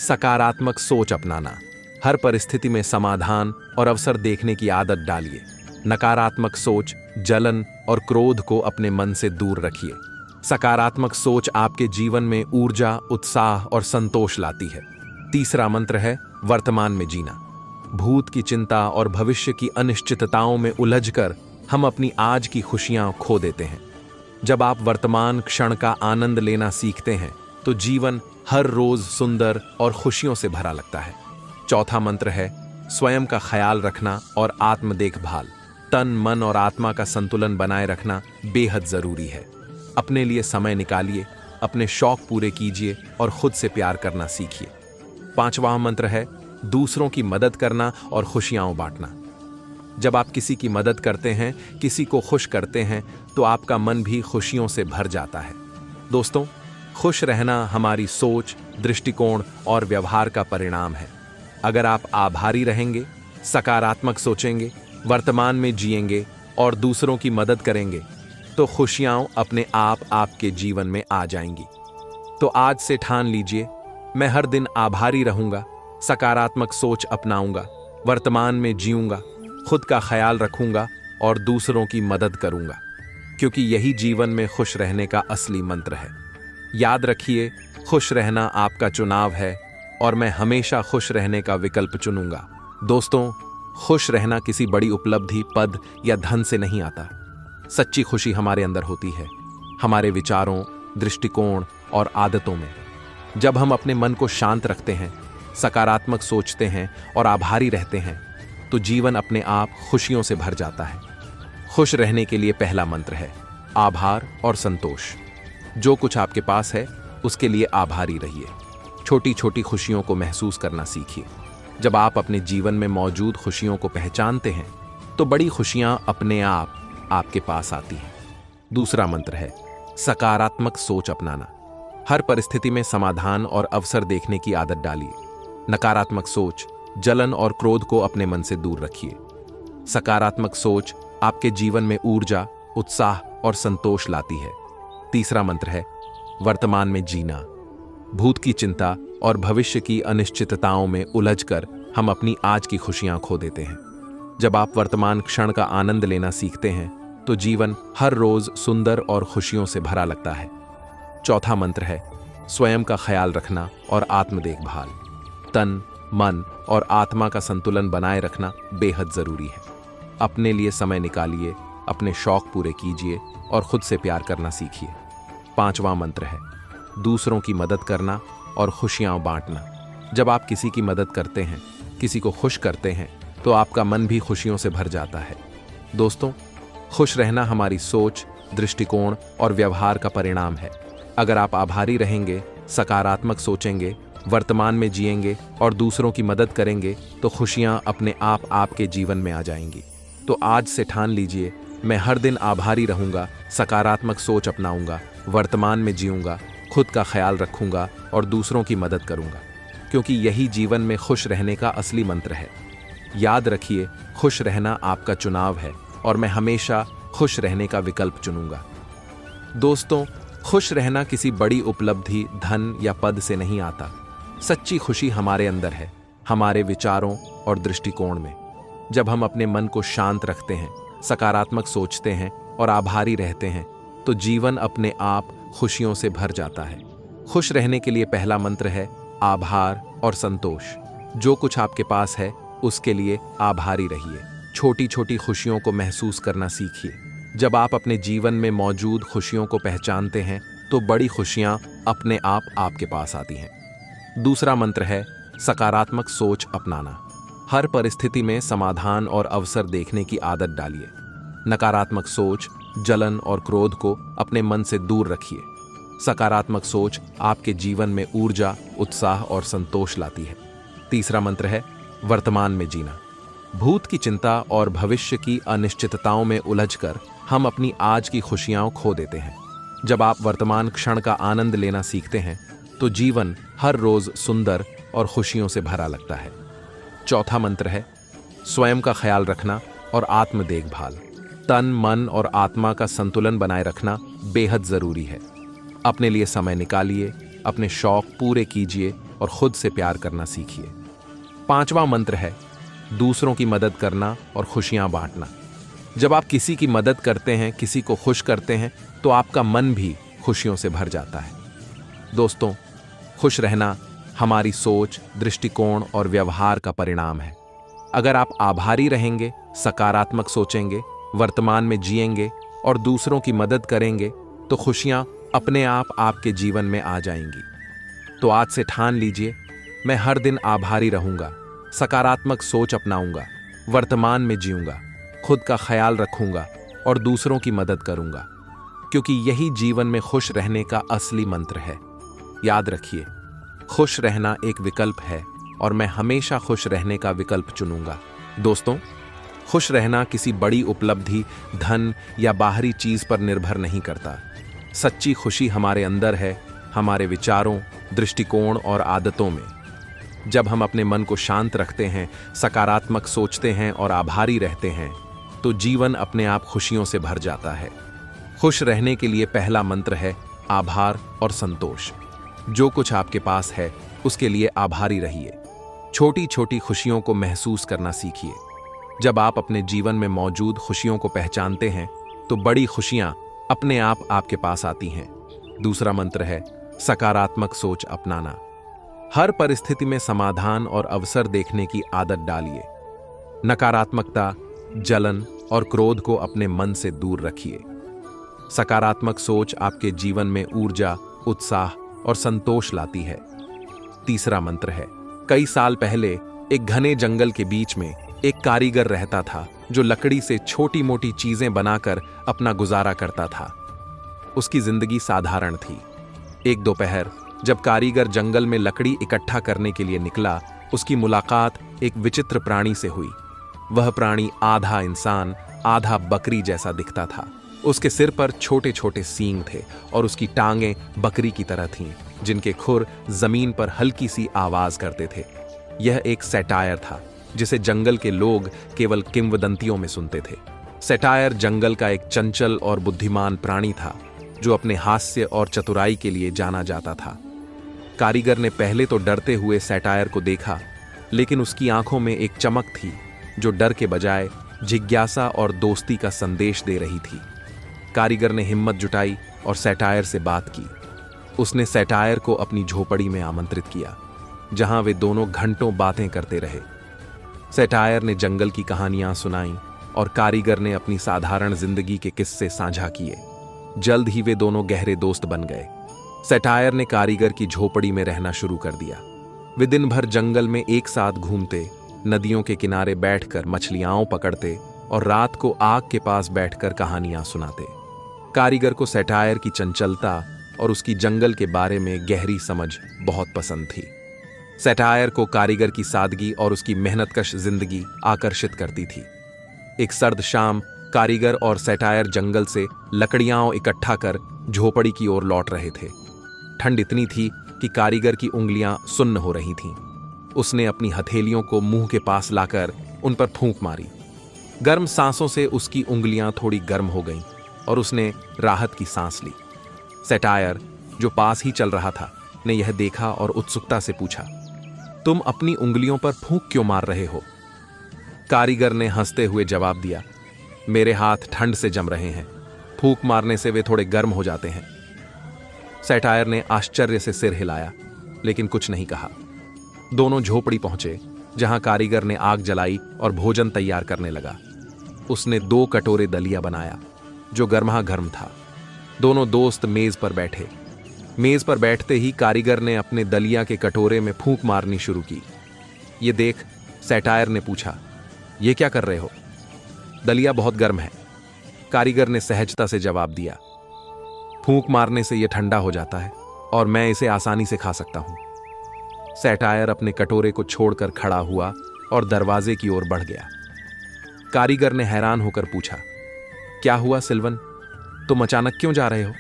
सकारात्मक सोच अपनाना। हर परिस्थिति में समाधान और अवसर देखने की आदत डालिए। नकारात्मक सोच, जलन और क्रोध को अपने मन से दूर रखिए। सकारात्मक सोच आपके जीवन में ऊर्जा, उत्साह और संतोष लाती है। तीसरा मंत्र है वर्तमान में जीना। भूत की चिंता और भविष्य की अनिश्चितताओं में उलझकर हम अपनी आज की खुशियां खो देते हैं। जब आप वर्तमान क्षण का आनंद लेना सीखते हैं तो जीवन हर रोज सुंदर और खुशियों से भरा लगता है। चौथा मंत्र है स्वयं का ख्याल रखना और आत्म देखभाल। तन, मन और आत्मा का संतुलन बनाए रखना बेहद जरूरी है। अपने लिए समय निकालिए, अपने शौक पूरे कीजिए और खुद से प्यार करना सीखिए। पांचवा मंत्र है दूसरों की मदद करना और खुशियां बांटना। जब आप किसी की मदद करते हैं, किसी को खुश करते हैं तो आपका मन भी खुशियों से भर जाता है। दोस्तों, खुश रहना हमारी सोच, दृष्टिकोण और व्यवहार का परिणाम है। अगर आप आभारी रहेंगे, सकारात्मक सोचेंगे, वर्तमान में जिएंगे और दूसरों की मदद करेंगे तो खुशियां अपने आप आपके जीवन में आ जाएंगी। तो आज से ठान लीजिए, मैं हर दिन आभारी रहूंगा, सकारात्मक सोच अपनाऊंगा, वर्तमान में जीऊंगा, खुद का ख्याल रखूंगा और दूसरों की मदद करूंगा, क्योंकि यही जीवन में खुश रहने का असली मंत्र है। याद रखिए, खुश रहना आपका चुनाव है और मैं हमेशा खुश रहने का विकल्प चुनूंगा। दोस्तों, खुश रहना किसी बड़ी उपलब्धि, पद या धन से नहीं आता। सच्ची खुशी हमारे अंदर होती है, हमारे विचारों, दृष्टिकोण और आदतों में। जब हम अपने मन को शांत रखते हैं, सकारात्मक सोचते हैं और आभारी रहते हैं तो जीवन अपने आप खुशियों से भर जाता है। खुश रहने के लिए पहला मंत्र है आभार और संतोष। जो कुछ आपके पास है उसके लिए आभारी रहिए। छोटी छोटी खुशियों को महसूस करना सीखिए। जब आप अपने जीवन में मौजूद खुशियों को पहचानते हैं तो बड़ी खुशियां अपने आप आपके पास आती हैं। दूसरा मंत्र है सकारात्मक सोच अपनाना। हर परिस्थिति में समाधान और अवसर देखने की आदत डालिए। नकारात्मक सोच, जलन और क्रोध को अपने मन से दूर रखिए। सकारात्मक सोच आपके जीवन में ऊर्जा, उत्साह और संतोष लाती है। तीसरा मंत्र है वर्तमान में जीना। भूत की चिंता और भविष्य की अनिश्चितताओं में उलझकर हम अपनी आज की खुशियां खो देते हैं। जब आप वर्तमान क्षण का आनंद लेना सीखते हैं तो जीवन हर रोज सुंदर और खुशियों से भरा लगता है। चौथा मंत्र है स्वयं का ख्याल रखना और आत्म देखभाल। तन, मन और आत्मा का संतुलन बनाए रखना बेहद जरूरी है। अपने लिए समय निकालिए, अपने शौक पूरे कीजिए और खुद से प्यार करना सीखिए। पांचवा मंत्र है दूसरों की मदद करना और खुशियां बांटना। जब आप किसी की मदद करते हैं, किसी को खुश करते हैं, तो आपका मन भी खुशियों से भर जाता है। दोस्तों, खुश रहना हमारी सोच, दृष्टिकोण और व्यवहार का परिणाम है। अगर आप आभारी रहेंगे, सकारात्मक सोचेंगे, वर्तमान में जिएंगे और दूसरों की मदद करेंगे तो खुशियां अपने आप आपके जीवन में आ जाएंगी। तो आज से ठान लीजिए, मैं हर दिन आभारी रहूंगा, सकारात्मक सोच अपनाऊंगा, वर्तमान में जीऊंगा, खुद का ख्याल रखूंगा और दूसरों की मदद करूंगा, क्योंकि यही जीवन में खुश रहने का असली मंत्र है। याद रखिए, खुश रहना आपका चुनाव है और मैं हमेशा खुश रहने का विकल्प चुनूंगा। दोस्तों, खुश रहना किसी बड़ी उपलब्धि, धन या पद से नहीं आता। सच्ची खुशी हमारे अंदर है, हमारे विचारों और दृष्टिकोण में। जब हम अपने मन को शांत रखते हैं, सकारात्मक सोचते हैं और आभारी रहते हैं तो जीवन अपने आप खुशियों से भर जाता है। खुश रहने के लिए पहला मंत्र है आभार और संतोष। जो कुछ आपके पास है उसके लिए आभारी रहिए। छोटी छोटी खुशियों को महसूस करना सीखिए। जब आप अपने जीवन में मौजूद खुशियों को पहचानते हैं तो बड़ी खुशियां अपने आप आपके पास आती हैं। दूसरा मंत्र है सकारात्मक सोच अपनाना। हर परिस्थिति में समाधान और अवसर देखने की आदत डालिए। नकारात्मक सोच, जलन और क्रोध को अपने मन से दूर रखिए। सकारात्मक सोच आपके जीवन में ऊर्जा, उत्साह और संतोष लाती है। तीसरा मंत्र है वर्तमान में जीना। भूत की चिंता और भविष्य की अनिश्चितताओं में उलझकर हम अपनी आज की खुशियां खो देते हैं। जब आप वर्तमान क्षण का आनंद लेना सीखते हैं तो जीवन हर रोज सुंदर और खुशियों से भरा लगता है। चौथा मंत्र है स्वयं का ख्याल रखना और आत्म देखभाल। तन, मन और आत्मा का संतुलन बनाए रखना बेहद जरूरी है। अपने लिए समय निकालिए, अपने शौक पूरे कीजिए और खुद से प्यार करना सीखिए। पांचवा मंत्र है दूसरों की मदद करना और खुशियां बांटना। जब आप किसी की मदद करते हैं, किसी को खुश करते हैं तो आपका मन भी खुशियों से भर जाता है। दोस्तों, खुश रहना हमारी सोच, दृष्टिकोण और व्यवहार का परिणाम है। अगर आप आभारी रहेंगे, सकारात्मक सोचेंगे, वर्तमान में जिएंगे और दूसरों की मदद करेंगे तो खुशियां अपने आप आपके जीवन में आ जाएंगी। तो आज से ठान लीजिए, मैं हर दिन आभारी रहूंगा, सकारात्मक सोच अपनाऊंगा, वर्तमान में जीऊंगा, खुद का ख्याल रखूंगा और दूसरों की मदद करूंगा, क्योंकि यही जीवन में खुश रहने का असली मंत्र है। याद रखिए, खुश रहना एक विकल्प है और मैं हमेशा खुश रहने का विकल्प चुनूंगा। दोस्तों, खुश रहना किसी बड़ी उपलब्धि, धन या बाहरी चीज पर निर्भर नहीं करता। सच्ची खुशी हमारे अंदर है, हमारे विचारों, दृष्टिकोण और आदतों में। जब हम अपने मन को शांत रखते हैं, सकारात्मक सोचते हैं और आभारी रहते हैं तो जीवन अपने आप खुशियों से भर जाता है। खुश रहने के लिए पहला मंत्र है आभार और संतोष। जो कुछ आपके पास है उसके लिए आभारी रहिए। छोटी छोटी खुशियों को महसूस करना सीखिए। जब आप अपने जीवन में मौजूद खुशियों को पहचानते हैं तो बड़ी खुशियां अपने आप आपके पास आती हैं। दूसरा मंत्र है सकारात्मक सोच अपनाना। हर परिस्थिति में समाधान और अवसर देखने की आदत डालिए। नकारात्मकता, जलन और क्रोध को अपने मन से दूर रखिए। सकारात्मक सोच आपके जीवन में ऊर्जा, उत्साह और संतोष लाती है। तीसरा मंत्र है कई साल पहले एक घने जंगल के बीच में एक कारीगर रहता था जो लकड़ी से छोटी मोटी चीजें बनाकर अपना गुजारा करता था। उसकी जिंदगी साधारण थी। एक दोपहर जब कारीगर जंगल में लकड़ी इकट्ठा करने के लिए निकला, उसकी मुलाकात एक विचित्र प्राणी से हुई। वह प्राणी आधा इंसान, आधा बकरी जैसा दिखता था। उसके सिर पर छोटे छोटे सींग थे और उसकी टांगें बकरी की तरह थीं, जिनके खुर जमीन पर हल्की सी आवाज करते थे। यह एक सैटायर था जिसे जंगल के लोग केवल किंवदंतियों में सुनते थे। सैटायर जंगल का एक चंचल और बुद्धिमान प्राणी था जो अपने हास्य और चतुराई के लिए जाना जाता था। कारीगर ने पहले तो डरते हुए सैटायर को देखा, लेकिन उसकी आंखों में एक चमक थी जो डर के बजाय जिज्ञासा और दोस्ती का संदेश दे रही थी। कारीगर ने हिम्मत जुटाई और सैटायर से बात की। उसने सैटायर को अपनी झोपड़ी में आमंत्रित किया, जहां वे दोनों घंटों बातें करते रहे। सैटायर ने जंगल की कहानियां सुनाई और कारीगर ने अपनी साधारण जिंदगी के किस्से साझा किए। जल्द ही वे दोनों गहरे दोस्त बन गए। सैटायर ने कारीगर की झोपड़ी में रहना शुरू कर दिया। वे दिन भर जंगल में एक साथ घूमते, नदियों के किनारे बैठकर मछलियां पकड़ते और रात को आग के पास बैठकर कहानियां सुनाते। कारीगर को सैटायर की चंचलता और उसकी जंगल के बारे में गहरी समझ बहुत पसंद थी। सैटायर को कारीगर की सादगी और उसकी मेहनतकश जिंदगी आकर्षित करती थी। एक सर्द शाम कारीगर और सैटायर जंगल से लकड़ियां इकट्ठा कर झोपड़ी की ओर लौट रहे थे। ठंड इतनी थी कि कारीगर की उंगलियां सुन्न हो रही थीं। उसने अपनी हथेलियों को मुंह के पास लाकर उन पर फूंक मारी। गर्म सांसों से उसकी उंगलियां थोड़ी गर्म हो गईं और उसने राहत की सांस ली। सैटायर, जो पास ही चल रहा था, ने यह देखा और उत्सुकता से पूछा, तुम अपनी उंगलियों पर फूंक क्यों मार रहे हो? कारीगर ने हंसते हुए जवाब दिया, मेरे हाथ ठंड से जम रहे हैं। फूंक मारने से वे थोड़े गर्म हो जाते हैं। सैटायर ने आश्चर्य से सिर हिलाया, लेकिन कुछ नहीं कहा। दोनों झोपड़ी पहुंचे, जहां कारीगर ने आग जलाई और भोजन तैयार करने लगा। उसने 2 कटोरे दलिया बनाया, जो गर्मा-गर्म था। दोनों दोस्त मेज पर बैठे। मेज पर बैठते ही कारीगर ने अपने दलिया के कटोरे में फूंक मारनी शुरू की। ये देख सैटायर ने पूछा, ये क्या कर रहे हो? दलिया बहुत गर्म है, कारीगर ने सहजता से जवाब दिया। फूंक मारने से यह ठंडा हो जाता है और मैं इसे आसानी से खा सकता हूं। सैटायर अपने कटोरे को छोड़कर खड़ा हुआ और दरवाजे की ओर बढ़ गया। कारीगर ने हैरान होकर पूछा, क्या हुआ सिल्वन, तुम अचानक क्यों जा रहे हो?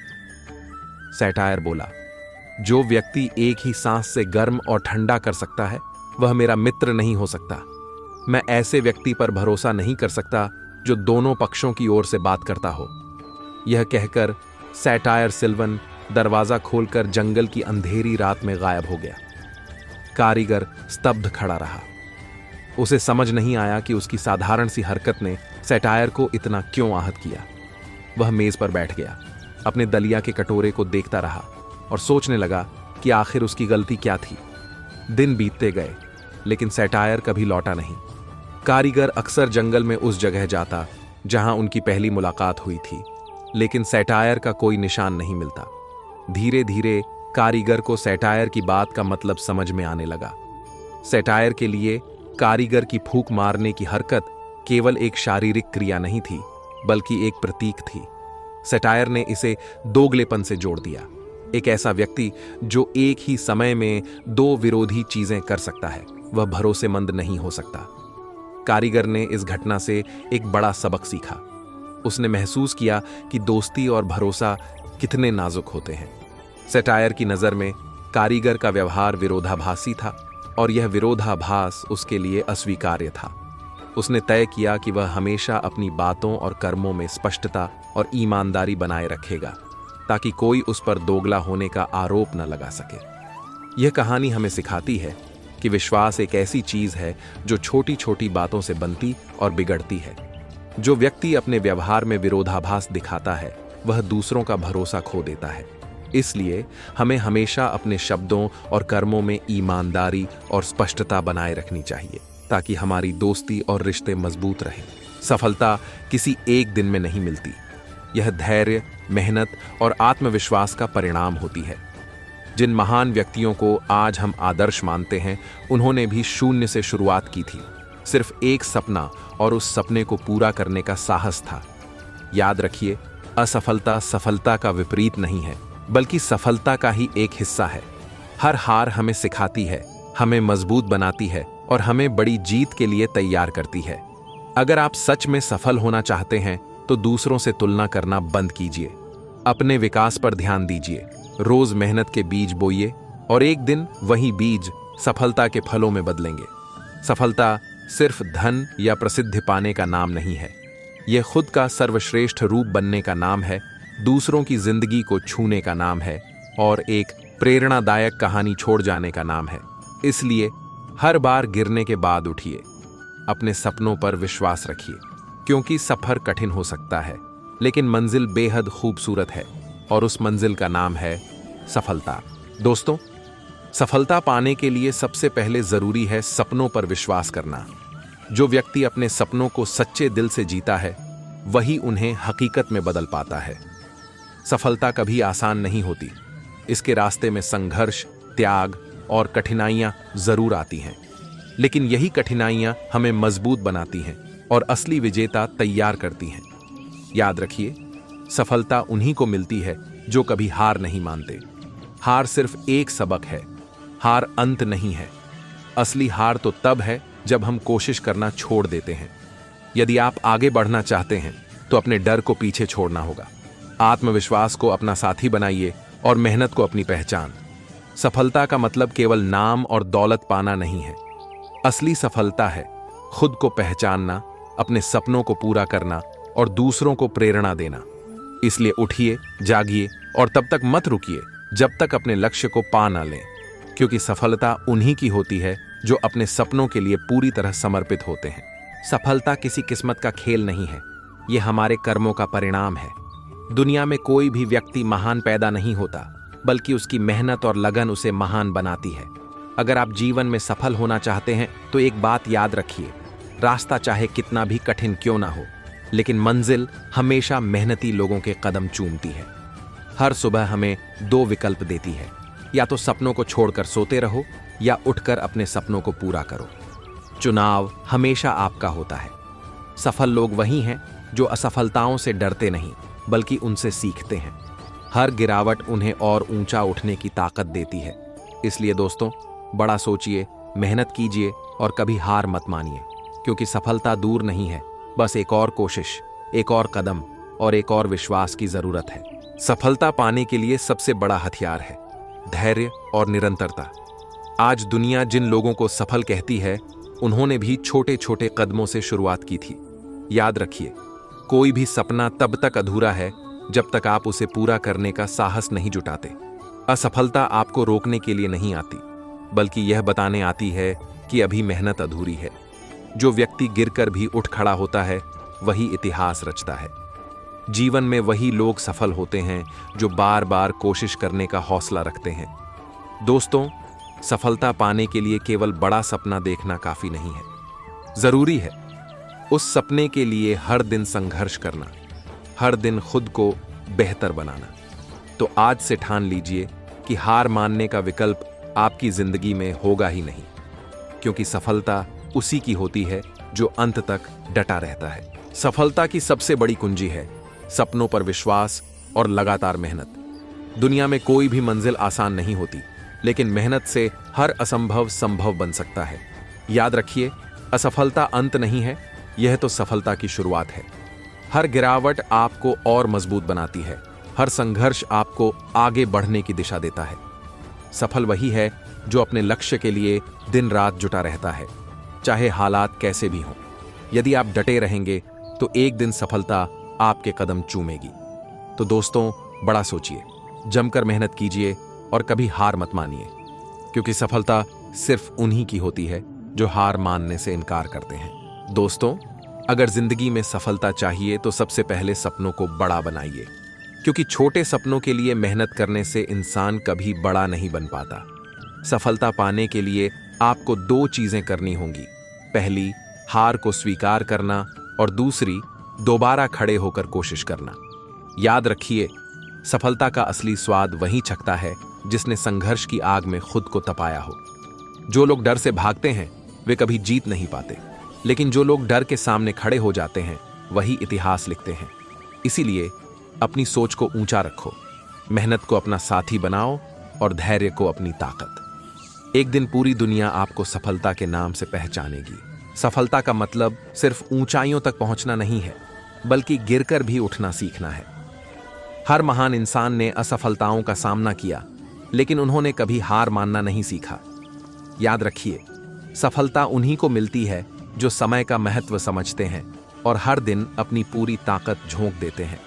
सैटायर बोला, जो व्यक्ति एक ही सांस से गर्म और ठंडा कर सकता है वह मेरा मित्र नहीं हो सकता। मैं ऐसे व्यक्ति पर भरोसा नहीं कर सकता जो दोनों पक्षों की ओर से बात करता हो। यह कहकर सैटायर सिल्वन दरवाजा खोलकर जंगल की अंधेरी रात में गायब हो गया। कारीगर स्तब्ध खड़ा रहा। उसे समझ नहीं आया कि उसकी साधारण सी हरकत ने सैटायर को इतना क्यों आहत किया। वह मेज पर बैठ गया, अपने दलिया के कटोरे को देखता रहा और सोचने लगा कि आखिर उसकी गलती क्या थी। दिन बीतते गए, लेकिन सैटायर कभी लौटा नहीं। कारीगर अक्सर जंगल में उस जगह जाता जहां उनकी पहली मुलाकात हुई थी, लेकिन सैटायर का कोई निशान नहीं मिलता। धीरे धीरे कारीगर को सैटायर की बात का मतलब समझ में आने लगा। सैटायर के लिए कारीगर की फूंक मारने की हरकत केवल एक शारीरिक क्रिया नहीं थी, बल्कि एक प्रतीक थी। सैटायर ने इसे दोगलेपन से जोड़ दिया। एक ऐसा व्यक्ति जो एक ही समय में 2 विरोधी चीजें कर सकता है, वह भरोसेमंद नहीं हो सकता। कारीगर ने इस घटना से एक बड़ा सबक सीखा। उसने महसूस किया कि दोस्ती और भरोसा कितने नाजुक होते हैं। सैटायर की नजर में कारीगर का व्यवहार विरोधाभासी था और यह विरोधाभास उसके लिए अस्वीकार्य था। उसने तय किया कि वह हमेशा अपनी बातों और कर्मों में स्पष्टता और ईमानदारी बनाए रखेगा, ताकि कोई उस पर दोगला होने का आरोप न लगा सके। यह कहानी हमें सिखाती है कि विश्वास एक ऐसी चीज है जो छोटी छोटी बातों से बनती और बिगड़ती है। जो व्यक्ति अपने व्यवहार में विरोधाभास दिखाता है, वह दूसरों का भरोसा खो देता है। इसलिए हमें हमेशा अपने शब्दों और कर्मों में ईमानदारी और स्पष्टता बनाए रखनी चाहिए, ताकि हमारी दोस्ती और रिश्ते मजबूत रहें। सफलता किसी एक दिन में नहीं मिलती। यह धैर्य, मेहनत और आत्मविश्वास का परिणाम होती है। जिन महान व्यक्तियों को आज हम आदर्श मानते हैं, उन्होंने भी शून्य से शुरुआत की थी। सिर्फ एक सपना और उस सपने को पूरा करने का साहस था। याद रखिए, असफलता सफलता का विपरीत नहीं है, बल्कि सफलता का ही एक हिस्सा है। हर हार हमें सिखाती है, हमें मजबूत बनाती है और हमें बड़ी जीत के लिए तैयार करती है। अगर आप सच में सफल होना चाहते हैं तो दूसरों से तुलना करना बंद कीजिए। अपने विकास पर ध्यान दीजिए। रोज मेहनत के बीज बोइए और एक दिन वही बीज सफलता के फलों में बदलेंगे। सफलता सिर्फ धन या प्रसिद्धि पाने का नाम नहीं है। यह खुद का सर्वश्रेष्ठ रूप बनने का नाम है, दूसरों की जिंदगी को छूने का नाम है और एक प्रेरणादायक कहानी छोड़ जाने का नाम है। इसलिए हर बार गिरने के बाद उठिए, अपने सपनों पर विश्वास रखिए, क्योंकि सफर कठिन हो सकता है लेकिन मंजिल बेहद खूबसूरत है और उस मंजिल का नाम है सफलता। दोस्तों, सफलता पाने के लिए सबसे पहले जरूरी है सपनों पर विश्वास करना। जो व्यक्ति अपने सपनों को सच्चे दिल से जीता है वही उन्हें हकीकत में बदल पाता है। सफलता कभी आसान नहीं होती, इसके रास्ते में संघर्ष, त्याग और कठिनाइयां जरूर आती हैं, लेकिन यही कठिनाइयां हमें मजबूत बनाती हैं और असली विजेता तैयार करती हैं। याद रखिए, सफलता उन्हीं को मिलती है जो कभी हार नहीं मानते। हार सिर्फ एक सबक है, हार अंत नहीं है। असली हार तो तब है जब हम कोशिश करना छोड़ देते हैं। यदि आप आगे बढ़ना चाहते हैं तो अपने डर को पीछे छोड़ना होगा, आत्मविश्वास को अपना साथी बनाइए और मेहनत को अपनी पहचान। सफलता का मतलब केवल नाम और दौलत पाना नहीं है। असली सफलता है खुद को पहचानना, अपने सपनों को पूरा करना और दूसरों को प्रेरणा देना। इसलिए उठिए, जागिए और तब तक मत रुकिए जब तक अपने लक्ष्य को पा ना लें, क्योंकि सफलता उन्हीं की होती है जो अपने सपनों के लिए पूरी तरह समर्पित होते हैं। सफलता किसी किस्मत का खेल नहीं है, यह हमारे कर्मों का परिणाम है। दुनिया में कोई भी व्यक्ति महान पैदा नहीं होता, बल्कि उसकी मेहनत और लगन उसे महान बनाती है। अगर आप जीवन में सफल होना चाहते हैं तो एक बात याद रखिए, रास्ता चाहे कितना भी कठिन क्यों ना हो, लेकिन मंजिल हमेशा मेहनती लोगों के कदम चूमती है। हर सुबह हमें दो विकल्प देती है, या तो सपनों को छोड़कर सोते रहो या उठकर अपने सपनों को पूरा करो। चुनाव हमेशा आपका होता है। सफल लोग वही हैं जो असफलताओं से डरते नहीं, बल्कि उनसे सीखते हैं। हर गिरावट उन्हें और ऊंचा उठने की ताकत देती है। इसलिए दोस्तों, बड़ा सोचिए, मेहनत कीजिए और कभी हार मत मानिए, क्योंकि सफलता दूर नहीं है, बस एक और कोशिश, एक और कदम और एक और विश्वास की जरूरत है। सफलता पाने के लिए सबसे बड़ा हथियार है धैर्य और निरंतरता। आज दुनिया जिन लोगों को सफल कहती है, उन्होंने भी छोटे छोटे कदमों से शुरुआत की थी। याद रखिए, कोई भी सपना तब तक अधूरा है जब तक आप उसे पूरा करने का साहस नहीं जुटाते। असफलता आपको रोकने के लिए नहीं आती, बल्कि यह बताने आती है कि अभी मेहनत अधूरी है। जो व्यक्ति गिरकर भी उठ खड़ा होता है वही इतिहास रचता है। जीवन में वही लोग सफल होते हैं जो बार बार कोशिश करने का हौसला रखते हैं। दोस्तों, सफलता पाने के लिए केवल बड़ा सपना देखना काफी नहीं है, जरूरी है उस सपने के लिए हर दिन संघर्ष करना, हर दिन खुद को बेहतर बनाना। तो आज से ठान लीजिए कि हार मानने का विकल्प आपकी जिंदगी में होगा ही नहीं, क्योंकि सफलता उसी की होती है जो अंत तक डटा रहता है। सफलता की सबसे बड़ी कुंजी है सपनों पर विश्वास और लगातार मेहनत। दुनिया में कोई भी मंजिल आसान नहीं होती, लेकिन मेहनत से हर असंभव संभव बन सकता है। याद रखिए, असफलता अंत नहीं है, यह तो सफलता की शुरुआत है। हर गिरावट आपको और मजबूत बनाती है, हर संघर्ष आपको आगे बढ़ने की दिशा देता है। सफल वही है जो अपने लक्ष्य के लिए दिन रात जुटा रहता है, चाहे हालात कैसे भी हों। यदि आप डटे रहेंगे तो एक दिन सफलता आपके कदम चूमेगी। तो दोस्तों, बड़ा सोचिए, जमकर मेहनत कीजिए और कभी हार मत मानिए, क्योंकि सफलता सिर्फ उन्हीं की होती है जो हार मानने से इनकार करते हैं। दोस्तों, अगर जिंदगी में सफलता चाहिए तो सबसे पहले सपनों को बड़ा बनाइए, क्योंकि छोटे सपनों के लिए मेहनत करने से इंसान कभी बड़ा नहीं बन पाता। सफलता पाने के लिए आपको दो चीजें करनी होंगी। पहली, हार को स्वीकार करना और दूसरी, दोबारा खड़े होकर कोशिश करना। याद रखिए, सफलता का असली स्वाद वहीं छकता है जिसने संघर्ष की आग में खुद को तपाया हो। जो लोग डर से भागते हैं वे कभी जीत नहीं पाते, लेकिन जो लोग डर के सामने खड़े हो जाते हैं वही इतिहास लिखते हैं। इसीलिए अपनी सोच को ऊंचा रखो, मेहनत को अपना साथी बनाओ और धैर्य को अपनी ताकत। एक दिन पूरी दुनिया आपको सफलता के नाम से पहचानेगी। सफलता का मतलब सिर्फ ऊंचाइयों तक पहुंचना नहीं है, बल्कि गिरकर भी उठना सीखना है। हर महान इंसान ने असफलताओं का सामना किया, लेकिन उन्होंने कभी हार मानना नहीं सीखा। याद रखिए, सफलता उन्हीं को मिलती है जो समय का महत्व समझते हैं और हर दिन अपनी पूरी ताकत झोंक देते हैं।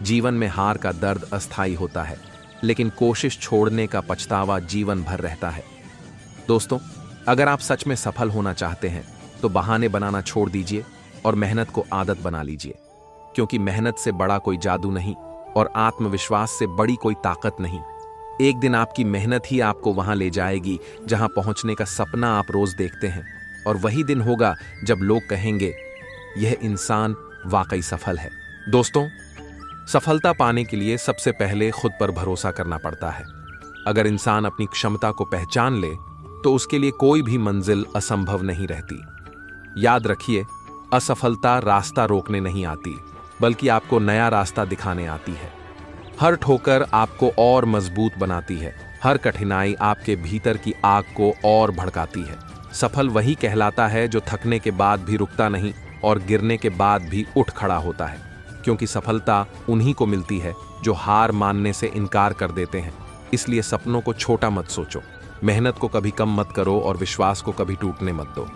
जीवन में हार का दर्द अस्थायी होता है, लेकिन कोशिश छोड़ने का पछतावा जीवन भर रहता है। दोस्तों, अगर आप सच में सफल होना चाहते हैं तो बहाने बनाना छोड़ दीजिए और मेहनत को आदत बना लीजिए, क्योंकि मेहनत से बड़ा कोई जादू नहीं और आत्मविश्वास से बड़ी कोई ताकत नहीं। एक दिन आपकी मेहनत ही आपको वहां ले जाएगी जहां पहुंचने का सपना आप रोज देखते हैं, और वही दिन होगा जब लोग कहेंगे यह इंसान वाकई सफल है। दोस्तों, सफलता पाने के लिए सबसे पहले खुद पर भरोसा करना पड़ता है। अगर इंसान अपनी क्षमता को पहचान ले तो उसके लिए कोई भी मंजिल असंभव नहीं रहती। याद रखिए, असफलता रास्ता रोकने नहीं आती, बल्कि आपको नया रास्ता दिखाने आती है। हर ठोकर आपको और मजबूत बनाती है, हर कठिनाई आपके भीतर की आग को और भड़काती है। सफल वही कहलाता है जो थकने के बाद भी रुकता नहीं और गिरने के बाद भी उठ खड़ा होता है, क्योंकि सफलता उन्हीं को मिलती है जो हार मानने से इनकार कर देते हैं। इसलिए सपनों को छोटा मत सोचो, मेहनत को कभी कम मत करो और विश्वास को कभी टूटने मत दो।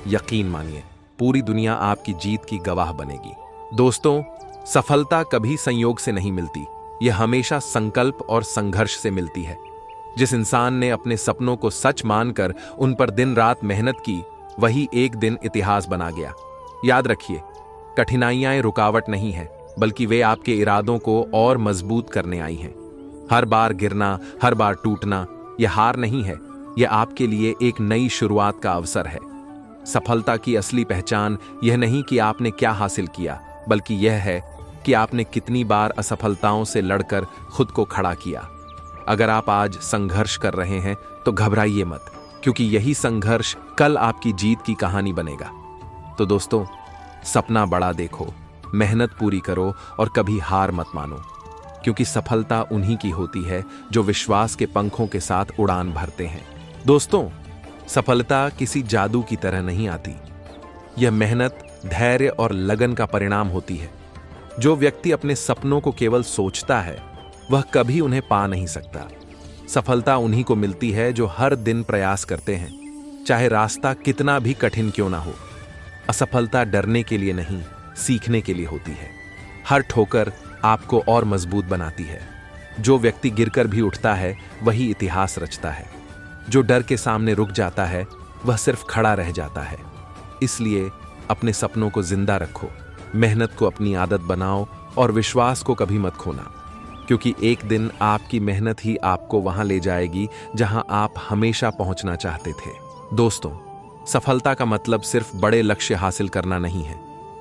यकीन मानिए, पूरी दुनिया आपकी जीत की गवाह बनेगी। दोस्तों, सफलता कभी संयोग से नहीं मिलती, यह हमेशा संकल्प और संघर्ष से मिलती है। जिस इंसान ने अपने सपनों को सच मानकर उन पर दिन रात मेहनत की, वही एक दिन इतिहास बना गया। याद रखिए, कठिनाइयां रुकावट नहीं है, बल्कि वे आपके इरादों को और मजबूत करने आई हैं। हर बार गिरना, हर बार टूटना, यह हार नहीं है, यह आपके लिए एक नई शुरुआत का अवसर है। सफलता की असली पहचान यह नहीं कि आपने क्या हासिल किया, बल्कि यह है कि आपने कितनी बार असफलताओं से लड़कर खुद को खड़ा किया। अगर आप आज संघर्ष कर रहे हैं तो घबराइए मत, क्योंकि यही संघर्ष कल आपकी जीत की कहानी बनेगा। तो दोस्तों, सपना बड़ा देखो, मेहनत पूरी करो और कभी हार मत मानो, क्योंकि सफलता उन्हीं की होती है जो विश्वास के पंखों के साथ उड़ान भरते हैं। दोस्तों, सफलता किसी जादू की तरह नहीं आती। यह मेहनत, धैर्य और लगन का परिणाम होती है। जो व्यक्ति अपने सपनों को केवल सोचता है, वह कभी उन्हें पा नहीं सकता। सफलता उन्हीं को मिलती है जो हर दिन प्रयास करते हैं, चाहे रास्ता कितना भी कठिन क्यों ना हो। असफलता डरने के लिए नहीं, सीखने के लिए होती है। हर ठोकर आपको और मजबूत बनाती है। जो व्यक्ति गिरकर भी उठता है, वही इतिहास रचता है। जो डर के सामने रुक जाता है, वह सिर्फ खड़ा रह जाता है। इसलिए अपने सपनों को जिंदा रखो, मेहनत को अपनी आदत बनाओ और विश्वास को कभी मत खोना, क्योंकि एक दिन आपकी मेहनत ही आपको वहां ले जाएगी जहां आप हमेशा पहुंचना चाहते थे। दोस्तों, सफलता का मतलब सिर्फ बड़े लक्ष्य हासिल करना नहीं है।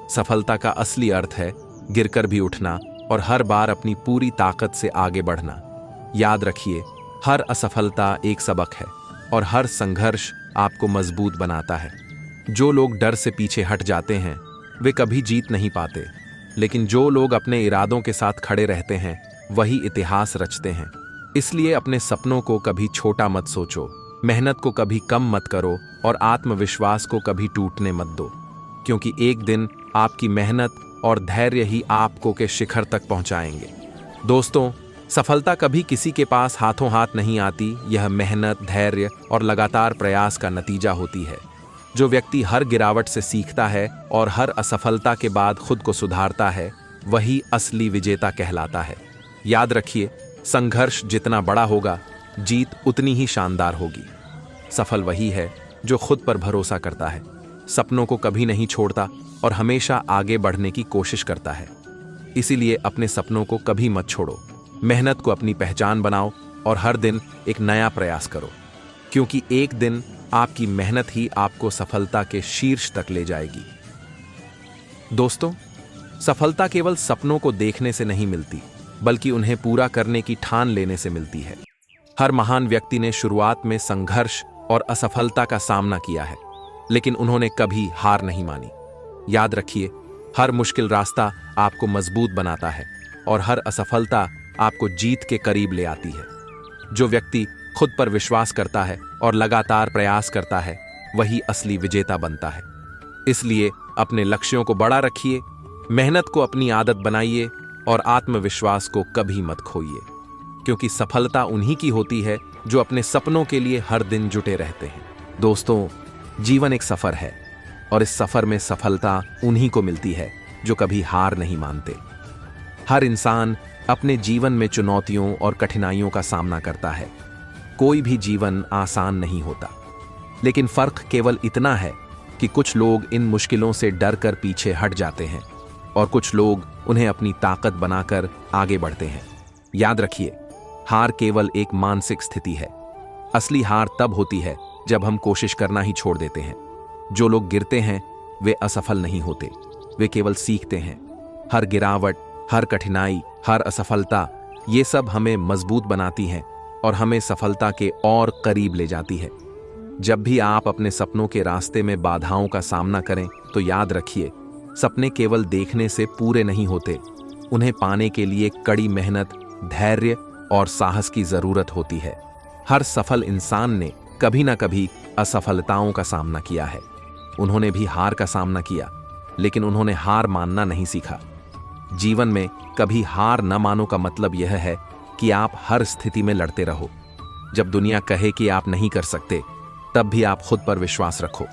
सफलता का असली अर्थ है गिरकर भी उठना और हर बार अपनी पूरी ताकत से आगे बढ़ना। याद रखिए, हर असफलता एक सबक है और हर संघर्ष आपको मजबूत बनाता है। जो लोग डर से पीछे हट जाते हैं, वे कभी जीत नहीं पाते, लेकिन जो लोग अपने इरादों के साथ खड़े रहते हैं, वही इतिहास रचते हैं। इसलिए अपने सपनों को कभी छोटा मत सोचो, मेहनत को कभी कम मत करो और आत्मविश्वास को कभी टूटने मत दो, क्योंकि एक दिन आपकी मेहनत और धैर्य ही आपको के शिखर तक पहुंचाएंगे। दोस्तों, सफलता कभी किसी के पास हाथों हाथ नहीं आती। यह मेहनत, धैर्य और लगातार प्रयास का नतीजा होती है। जो व्यक्ति हर गिरावट से सीखता है और हर असफलता के बाद खुद को सुधारता है, वही असली विजेता कहलाता है। याद रखिए, संघर्ष जितना बड़ा होगा, जीत उतनी ही शानदार होगी। सफल वही है जो खुद पर भरोसा करता है, सपनों को कभी नहीं छोड़ता और हमेशा आगे बढ़ने की कोशिश करता है। इसीलिए अपने सपनों को कभी मत छोड़ो, मेहनत को अपनी पहचान बनाओ और हर दिन एक नया प्रयास करो, क्योंकि एक दिन आपकी मेहनत ही आपको सफलता के शीर्ष तक ले जाएगी। दोस्तों, सफलता केवल सपनों को देखने से नहीं मिलती, बल्कि उन्हें पूरा करने की ठान लेने से मिलती है। हर महान व्यक्ति ने शुरुआत में संघर्ष और असफलता का सामना किया है, लेकिन उन्होंने कभी हार नहीं मानी। याद रखिए, हर मुश्किल रास्ता आपको मजबूत बनाता है और हर असफलता आपको जीत के करीब ले आती है। जो व्यक्ति खुद पर विश्वास करता है और लगातार प्रयास करता है, वही असली विजेता बनता है। इसलिए अपने लक्ष्यों को बड़ा रखिए, मेहनत को अपनी आदत बनाइए और आत्मविश्वास को कभी मत खोइए, क्योंकि सफलता उन्हीं की होती है जो अपने सपनों के लिए हर दिन जुटे रहते हैं। दोस्तों, जीवन एक सफर है, और इस सफर में सफलता उन्हीं को मिलती है जो कभी हार नहीं मानते। हर इंसान अपने जीवन में चुनौतियों और कठिनाइयों का सामना करता है। कोई भी जीवन आसान नहीं होता, लेकिन फर्क केवल इतना है कि कुछ लोग इन मुश्किलों से डर कर पीछे हट जाते हैं और कुछ लोग उन्हें अपनी ताकत बनाकर आगे बढ़ते हैं। याद रखिए, हार केवल एक मानसिक स्थिति है। असली हार तब होती है जब हम कोशिश करना ही छोड़ देते हैं। जो लोग गिरते हैं वे असफल नहीं होते, वे केवल सीखते हैं। हर गिरावट, हर कठिनाई, हर असफलता, ये सब हमें मजबूत बनाती हैं और हमें सफलता के और करीब ले जाती है। जब भी आप अपने सपनों के रास्ते में बाधाओं का सामना करें तो याद रखिए, सपने केवल देखने से पूरे नहीं होते। उन्हें पाने के लिए कड़ी मेहनत, धैर्य और साहस की जरूरत होती है। हर सफल इंसान ने कभी ना कभी असफलताओं का सामना किया है। उन्होंने भी हार का सामना किया, लेकिन उन्होंने हार मानना नहीं सीखा। जीवन में कभी हार न मानो का मतलब यह है कि आप हर स्थिति में लड़ते रहो। जब दुनिया कहे कि आप नहीं कर सकते, तब भी आप खुद पर विश्वास रखो।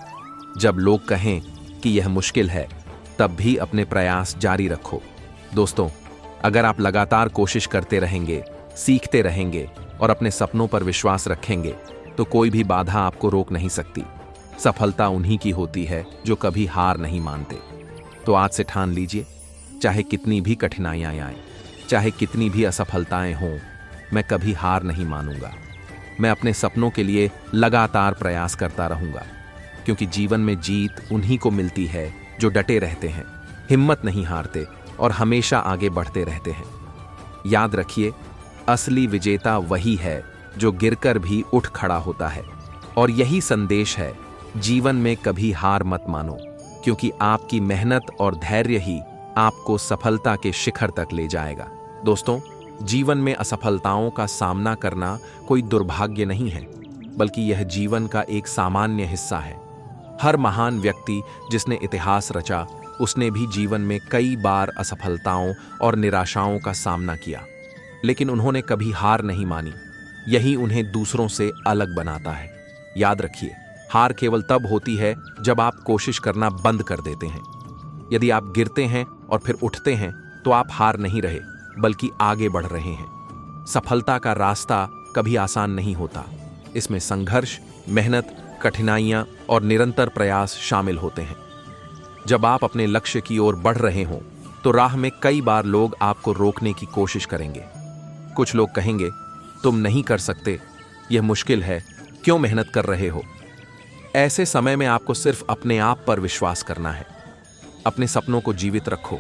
जब लोग कहें कि यह मुश्किल है, तब भी अपने प्रयास जारी रखो। दोस्तों, अगर आप लगातार कोशिश करते रहेंगे, सीखते रहेंगे और अपने सपनों पर विश्वास रखेंगे, तो कोई भी बाधा आपको रोक नहीं सकती। सफलता उन्हीं की होती है जो कभी हार नहीं मानते। तो आज से ठान लीजिए, चाहे कितनी भी कठिनाइयां आएं, चाहे कितनी भी असफलताएं हों, मैं कभी हार नहीं मानूंगा। मैं अपने सपनों के लिए लगातार प्रयास करता रहूंगा, क्योंकि जीवन में जीत उन्हीं को मिलती है जो डटे रहते हैं, हिम्मत नहीं हारते और हमेशा आगे बढ़ते रहते हैं। याद रखिए, असली विजेता वही है जो गिरकर भी उठ खड़ा होता है। और यही संदेश है, जीवन में कभी हार मत मानो, क्योंकि आपकी मेहनत और धैर्य ही आपको सफलता के शिखर तक ले जाएगा। दोस्तों, जीवन में असफलताओं का सामना करना कोई दुर्भाग्य नहीं है, बल्कि यह जीवन का एक सामान्य हिस्सा है। हर महान व्यक्ति जिसने इतिहास रचा, उसने भी जीवन में कई बार असफलताओं और निराशाओं का सामना किया, लेकिन उन्होंने कभी हार नहीं मानी। यही उन्हें दूसरों से अलग बनाता है। याद रखिए, हार केवल तब होती है जब आप कोशिश करना बंद कर देते हैं। यदि आप गिरते हैं और फिर उठते हैं, तो आप हार नहीं रहे, बल्कि आगे बढ़ रहे हैं। सफलता का रास्ता कभी आसान नहीं होता। इसमें संघर्ष, मेहनत, कठिनाइयां और निरंतर प्रयास शामिल होते हैं। जब आप अपने लक्ष्य की ओर बढ़ रहे हों, तो राह में कई बार लोग आपको रोकने की कोशिश करेंगे। कुछ लोग कहेंगे, तुम नहीं कर सकते, यह मुश्किल है, क्यों मेहनत कर रहे हो। ऐसे समय में आपको सिर्फ अपने आप पर विश्वास करना है। अपने सपनों को जीवित रखो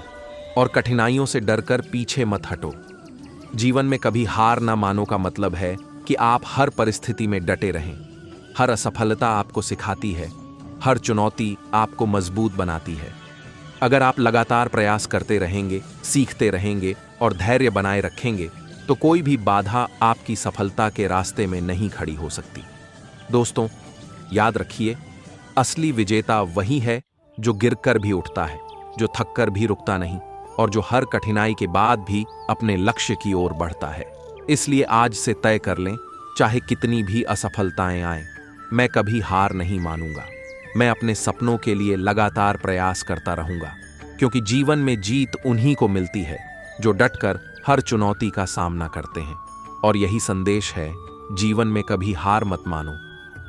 और कठिनाइयों से डरकर पीछे मत हटो। जीवन में कभी हार ना मानो का मतलब है कि आप हर परिस्थिति में डटे रहें। हर असफलता आपको सिखाती है, हर चुनौती आपको मजबूत बनाती है। अगर आप लगातार प्रयास करते रहेंगे, सीखते रहेंगे और धैर्य बनाए रखेंगे, तो कोई भी बाधा आपकी सफलता के रास्ते में नहीं खड़ी हो सकती। दोस्तों, याद रखिए, असली विजेता वही है जो गिरकर भी उठता है, जो थककर भी रुकता नहीं और जो हर कठिनाई के बाद भी अपने लक्ष्य की ओर बढ़ता है। इसलिए आज से तय कर लें, चाहे कितनी भी असफलताएं आएं, मैं कभी हार नहीं मानूंगा। मैं अपने सपनों के लिए लगातार प्रयास करता रहूंगा, क्योंकि जीवन में जीत उन्हीं को मिलती है जो डटकर हर चुनौती का सामना करते हैं। और यही संदेश है, जीवन में कभी हार मत मानो,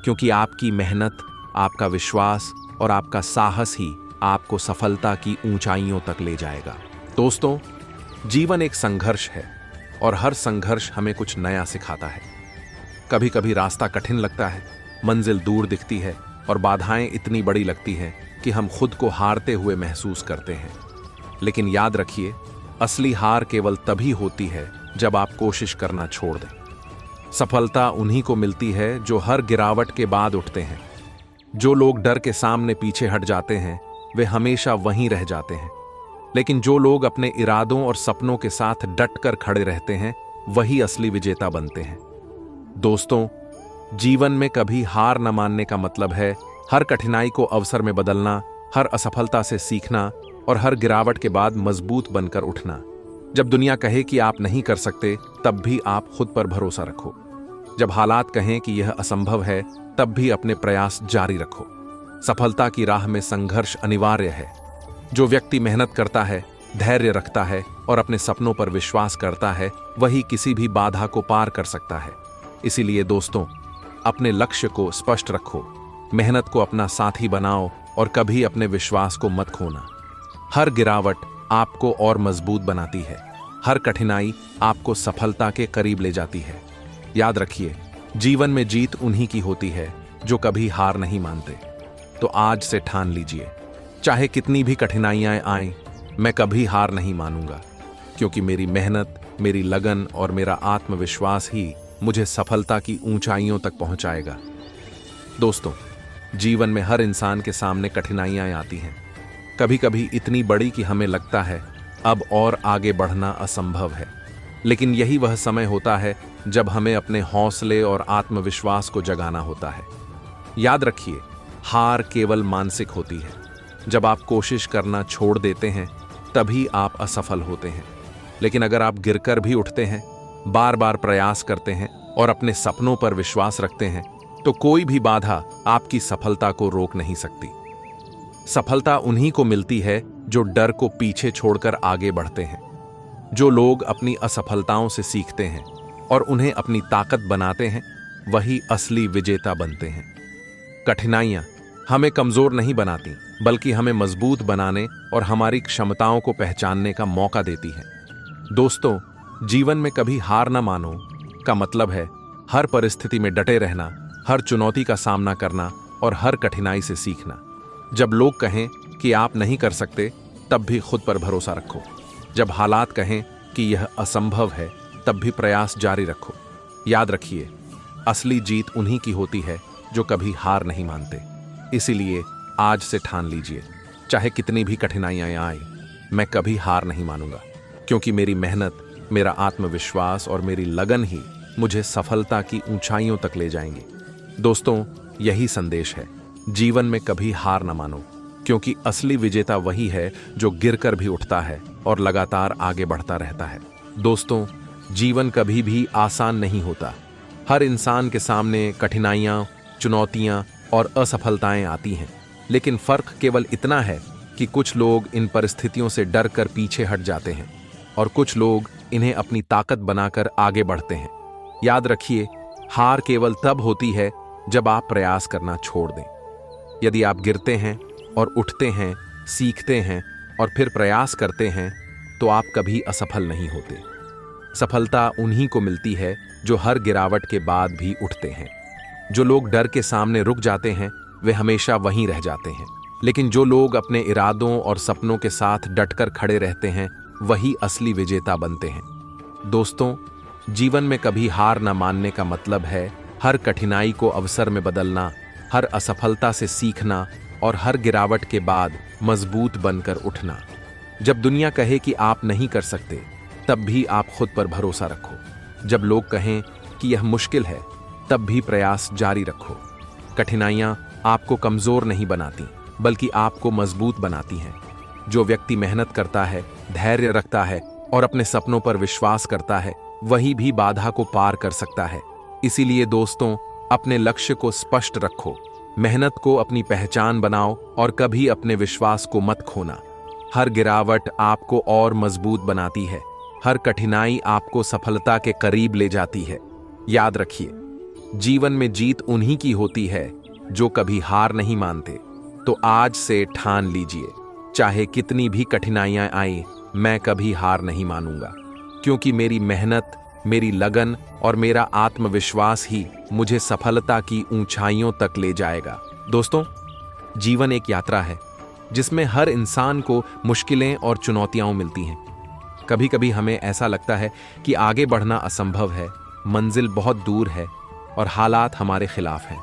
क्योंकि आपकी मेहनत, आपका विश्वास और आपका साहस ही आपको सफलता की ऊंचाइयों तक ले जाएगा। दोस्तों, जीवन एक संघर्ष है और हर संघर्ष हमें कुछ नया सिखाता है। कभी कभी रास्ता कठिन लगता है, मंजिल दूर दिखती है और बाधाएं इतनी बड़ी लगती हैं कि हम खुद को हारते हुए महसूस करते हैं। लेकिन याद रखिए, असली हार केवल तभी होती है जब आप कोशिश करना छोड़ दें। सफलता उन्हीं को मिलती है जो हर गिरावट के बाद उठते हैं। जो लोग डर के सामने पीछे हट जाते हैं, वे हमेशा वहीं रह जाते हैं। लेकिन जो लोग अपने इरादों और सपनों के साथ डटकर खड़े रहते हैं, वही असली विजेता बनते हैं। दोस्तों, जीवन में कभी हार न मानने का मतलब है हर कठिनाई को अवसर में बदलना, हर असफलता से सीखना और हर गिरावट के बाद मजबूत बनकर उठना। जब दुनिया कहे कि आप नहीं कर सकते, तब भी आप खुद पर भरोसा रखो। जब हालात कहें कि यह असंभव है, तब भी अपने प्रयास जारी रखो। सफलता की राह में संघर्ष अनिवार्य है। जो व्यक्ति मेहनत करता है, धैर्य रखता है और अपने सपनों पर विश्वास करता है, वही किसी भी बाधा को पार कर सकता है। इसीलिए दोस्तों, अपने लक्ष्य को स्पष्ट रखो, मेहनत को अपना साथी बनाओ और कभी अपने विश्वास को मत खोना। हर गिरावट आपको और मजबूत बनाती है, हर कठिनाई आपको सफलता के करीब ले जाती है। याद रखिए, जीवन में जीत उन्हीं की होती है जो कभी हार नहीं मानते। तो आज से ठान लीजिए, चाहे कितनी भी कठिनाइयां आएं, मैं कभी हार नहीं मानूंगा, क्योंकि मेरी मेहनत, मेरी लगन और मेरा आत्मविश्वास ही मुझे सफलता की ऊंचाइयों तक पहुंचाएगा। दोस्तों, जीवन में हर इंसान के सामने कठिनाइयां आती हैं, कभी कभी इतनी बड़ी कि हमें लगता है अब और आगे बढ़ना असंभव है। लेकिन यही वह समय होता है जब हमें अपने हौसले और आत्मविश्वास को जगाना होता है। याद रखिए, हार केवल मानसिक होती है। जब आप कोशिश करना छोड़ देते हैं, तभी आप असफल होते हैं। लेकिन अगर आप गिरकर भी उठते हैं, बार बार प्रयास करते हैं और अपने सपनों पर विश्वास रखते हैं, तो कोई भी बाधा आपकी सफलता को रोक नहीं सकती। सफलता उन्हीं को मिलती है जो डर को पीछे छोड़कर आगे बढ़ते हैं, जो लोग अपनी असफलताओं से सीखते हैं और उन्हें अपनी ताकत बनाते हैं, वही असली विजेता बनते हैं। कठिनाइयां हमें कमजोर नहीं बनाती, बल्कि हमें मजबूत बनाने और हमारी क्षमताओं को पहचानने का मौका देती है। दोस्तों, जीवन में कभी हार ना मानो का मतलब है हर परिस्थिति में डटे रहना, हर चुनौती का सामना करना और हर कठिनाई से सीखना। जब लोग कहें कि आप नहीं कर सकते, तब भी खुद पर भरोसा रखो। जब हालात कहें कि यह असंभव है, तब भी प्रयास जारी रखो। याद रखिए, असली जीत उन्हीं की होती है जो कभी हार नहीं मानते। इसीलिए आज से ठान लीजिए, चाहे कितनी भी कठिनाइयां आए, मैं कभी हार नहीं मानूंगा, क्योंकि मेरी मेहनत, मेरा आत्मविश्वास और मेरी लगन ही मुझे सफलता की ऊंचाइयों तक ले जाएंगे। दोस्तों, यही संदेश है, जीवन में कभी हार न मानो, क्योंकि असली विजेता वही है जो गिरकर भी उठता है और लगातार आगे बढ़ता रहता है। दोस्तों, जीवन कभी भी आसान नहीं होता। हर इंसान के सामने कठिनाइयां, चुनौतियां और असफलताएं आती हैं, लेकिन फर्क केवल इतना है कि कुछ लोग इन परिस्थितियों से डर कर पीछे हट जाते हैं और कुछ लोग इन्हें अपनी ताकत बनाकर आगे बढ़ते हैं। याद रखिए, हार केवल तब होती है जब आप प्रयास करना छोड़ दें। यदि आप गिरते हैं और उठते हैं, सीखते हैं और फिर प्रयास करते हैं, तो आप कभी असफल नहीं होते। सफलता उन्हीं को मिलती है जो हर गिरावट के बाद भी उठते हैं। जो लोग डर के सामने रुक जाते हैं, वे हमेशा वहीं रह जाते हैं। लेकिन जो लोग अपने इरादों और सपनों के साथ डटकर खड़े रहते हैं, वही असली विजेता बनते हैं। दोस्तों, जीवन में कभी हार न मानने का मतलब है हर कठिनाई को अवसर में बदलना, हर असफलता से सीखना और हर गिरावट के बाद मजबूत बनकर उठना। जब दुनिया कहे कि आप नहीं कर सकते, तब भी आप खुद पर भरोसा रखो। जब लोग कहें कि यह मुश्किल है, तब भी प्रयास जारी रखो। कठिनाइयां आपको कमजोर नहीं बनाती, बल्कि आपको मजबूत बनाती हैं। जो व्यक्ति मेहनत करता है, धैर्य रखता है और अपने सपनों पर विश्वास करता है, वही भी बाधा को पार कर सकता है। इसीलिए दोस्तों, अपने लक्ष्य को स्पष्ट रखो, मेहनत को अपनी पहचान बनाओ और कभी अपने विश्वास को मत खोना। हर गिरावट आपको और मजबूत बनाती है, हर कठिनाई आपको सफलता के करीब ले जाती है। याद रखिए, जीवन में जीत उन्हीं की होती है जो कभी हार नहीं मानते। तो आज से ठान लीजिए, चाहे कितनी भी कठिनाइयां आए, मैं कभी हार नहीं मानूंगा, क्योंकि मेरी मेहनत, मेरी लगन और मेरा आत्मविश्वास ही मुझे सफलता की ऊंचाइयों तक ले जाएगा। दोस्तों, जीवन एक यात्रा है जिसमें हर इंसान को मुश्किलें और चुनौतियां मिलती हैं। कभी कभी हमें ऐसा लगता है कि आगे बढ़ना असंभव है, मंजिल बहुत दूर है और हालात हमारे खिलाफ हैं।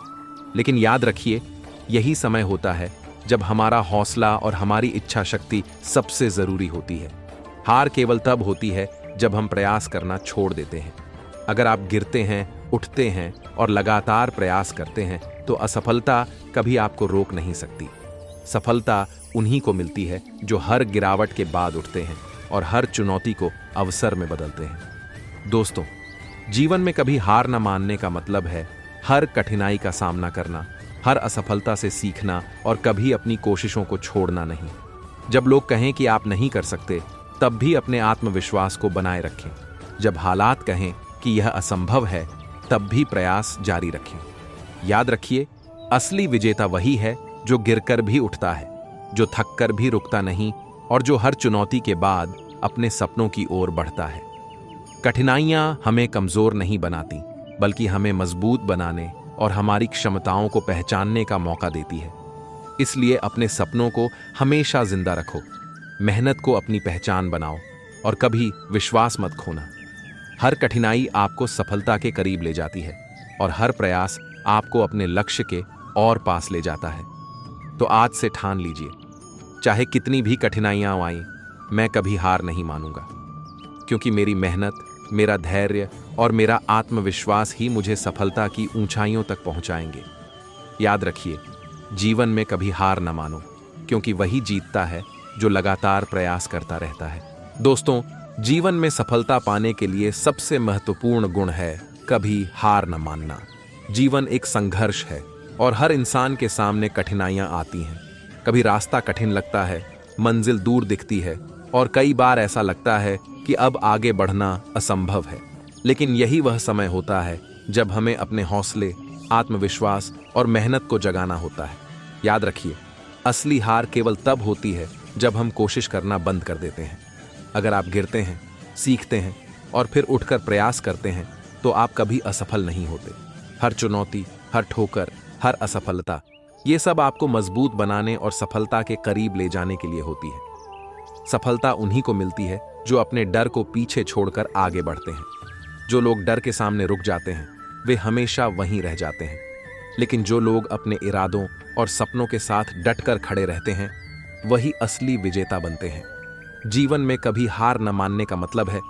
लेकिन याद रखिए, यही समय होता है जब हमारा हौसला और हमारी इच्छा शक्ति सबसे जरूरी होती है। हार केवल तब होती है जब हम प्रयास करना छोड़ देते हैं। अगर आप गिरते हैं, उठते हैं और लगातार प्रयास करते हैं, तो असफलता कभी आपको रोक नहीं सकती। सफलता उन्हीं को मिलती है जो हर गिरावट के बाद उठते हैं और हर चुनौती को अवसर में बदलते हैं। दोस्तों, जीवन में कभी हार न मानने का मतलब है हर कठिनाई का सामना करना, हर असफलता से सीखना और कभी अपनी कोशिशों को छोड़ना नहीं। जब लोग कहें कि आप नहीं कर सकते, तब भी अपने आत्मविश्वास को बनाए रखें। जब हालात कहें कि यह असंभव है, तब भी प्रयास जारी रखें। याद रखिए, असली विजेता वही है जो गिरकर भी उठता है, जो थककर भी रुकता नहीं और जो हर चुनौती के बाद अपने सपनों की ओर बढ़ता है। कठिनाइयां हमें कमजोर नहीं बनाती, बल्कि हमें मजबूत बनाने और हमारी क्षमताओं को पहचानने का मौका देती है। इसलिए अपने सपनों को हमेशा जिंदा रखो, मेहनत को अपनी पहचान बनाओ और कभी विश्वास मत खोना। हर कठिनाई आपको सफलता के करीब ले जाती है और हर प्रयास आपको अपने लक्ष्य के और पास ले जाता है। तो आज से ठान लीजिए, चाहे कितनी भी कठिनाइयां आएं, मैं कभी हार नहीं मानूंगा, क्योंकि मेरी मेहनत, मेरा धैर्य और मेरा आत्मविश्वास ही मुझे सफलता की ऊंचाइयों तक पहुंचाएंगे। याद रखिए, जीवन में कभी हार न मानो, क्योंकि वही जीतता है जो लगातार प्रयास करता रहता है। दोस्तों, जीवन में सफलता पाने के लिए सबसे महत्वपूर्ण गुण है कभी हार न मानना। जीवन एक संघर्ष है और हर इंसान के सामने कठिनाइयां आती हैं। कभी रास्ता कठिन लगता है, मंजिल दूर दिखती है और कई बार ऐसा लगता है कि अब आगे बढ़ना असंभव है। लेकिन यही वह समय होता है जब हमें अपने हौसले, आत्मविश्वास और मेहनत को जगाना होता है। याद रखिए, असली हार केवल तब होती है जब हम कोशिश करना बंद कर देते हैं। अगर आप गिरते हैं, सीखते हैं और फिर उठकर प्रयास करते हैं, तो आप कभी असफल नहीं होते। हर चुनौती, हर ठोकर, हर असफलता, ये सब आपको मजबूत बनाने और सफलता के करीब ले जाने के लिए होती है। सफलता उन्हीं को मिलती है जो अपने डर को पीछे छोड़कर आगे बढ़ते हैं। जो लोग डर के सामने रुक जाते हैं, वे हमेशा वहीं रह जाते हैं। लेकिन जो लोग अपने इरादों और सपनों के साथ डटकर खड़े रहते हैं, वही असली विजेता बनते हैं। जीवन में कभी हार न मानने का मतलब है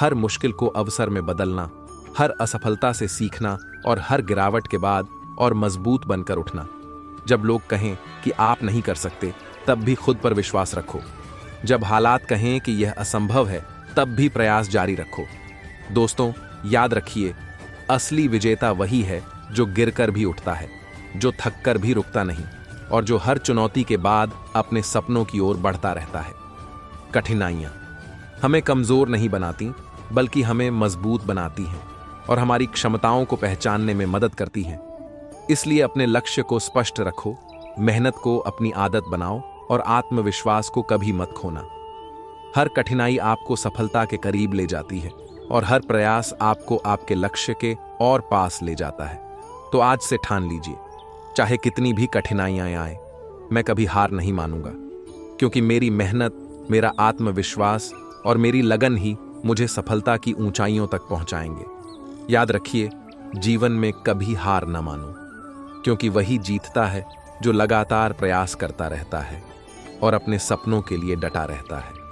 हर मुश्किल को अवसर में बदलना, हर असफलता से सीखना और हर गिरावट के बाद और मजबूत बनकर उठना। जब लोग कहें कि आप नहीं कर सकते, तब भी खुद पर विश्वास रखो। जब हालात कहें कि यह असंभव है, तब भी प्रयास जारी रखो। दोस्तों, याद रखिए, असली विजेता वही है जो गिरकर भी उठता है, जो थककर भी रुकता नहीं और जो हर चुनौती के बाद अपने सपनों की ओर बढ़ता रहता है। कठिनाइयां हमें कमजोर नहीं बनाती, बल्कि हमें मजबूत बनाती हैं और हमारी क्षमताओं को पहचानने में मदद करती हैं। इसलिए अपने लक्ष्य को स्पष्ट रखो, मेहनत को अपनी आदत बनाओ और आत्मविश्वास को कभी मत खोना। हर कठिनाई आपको सफलता के करीब ले जाती है और हर प्रयास आपको आपके लक्ष्य के और पास ले जाता है। तो आज से ठान लीजिए, चाहे कितनी भी कठिनाइयां आए, मैं कभी हार नहीं मानूंगा, क्योंकि मेरी मेहनत, मेरा आत्मविश्वास और मेरी लगन ही मुझे सफलता की ऊंचाइयों तक पहुंचाएंगे। याद रखिए, जीवन में कभी हार न मानो, क्योंकि वही जीतता है जो लगातार प्रयास करता रहता है और अपने सपनों के लिए डटा रहता है।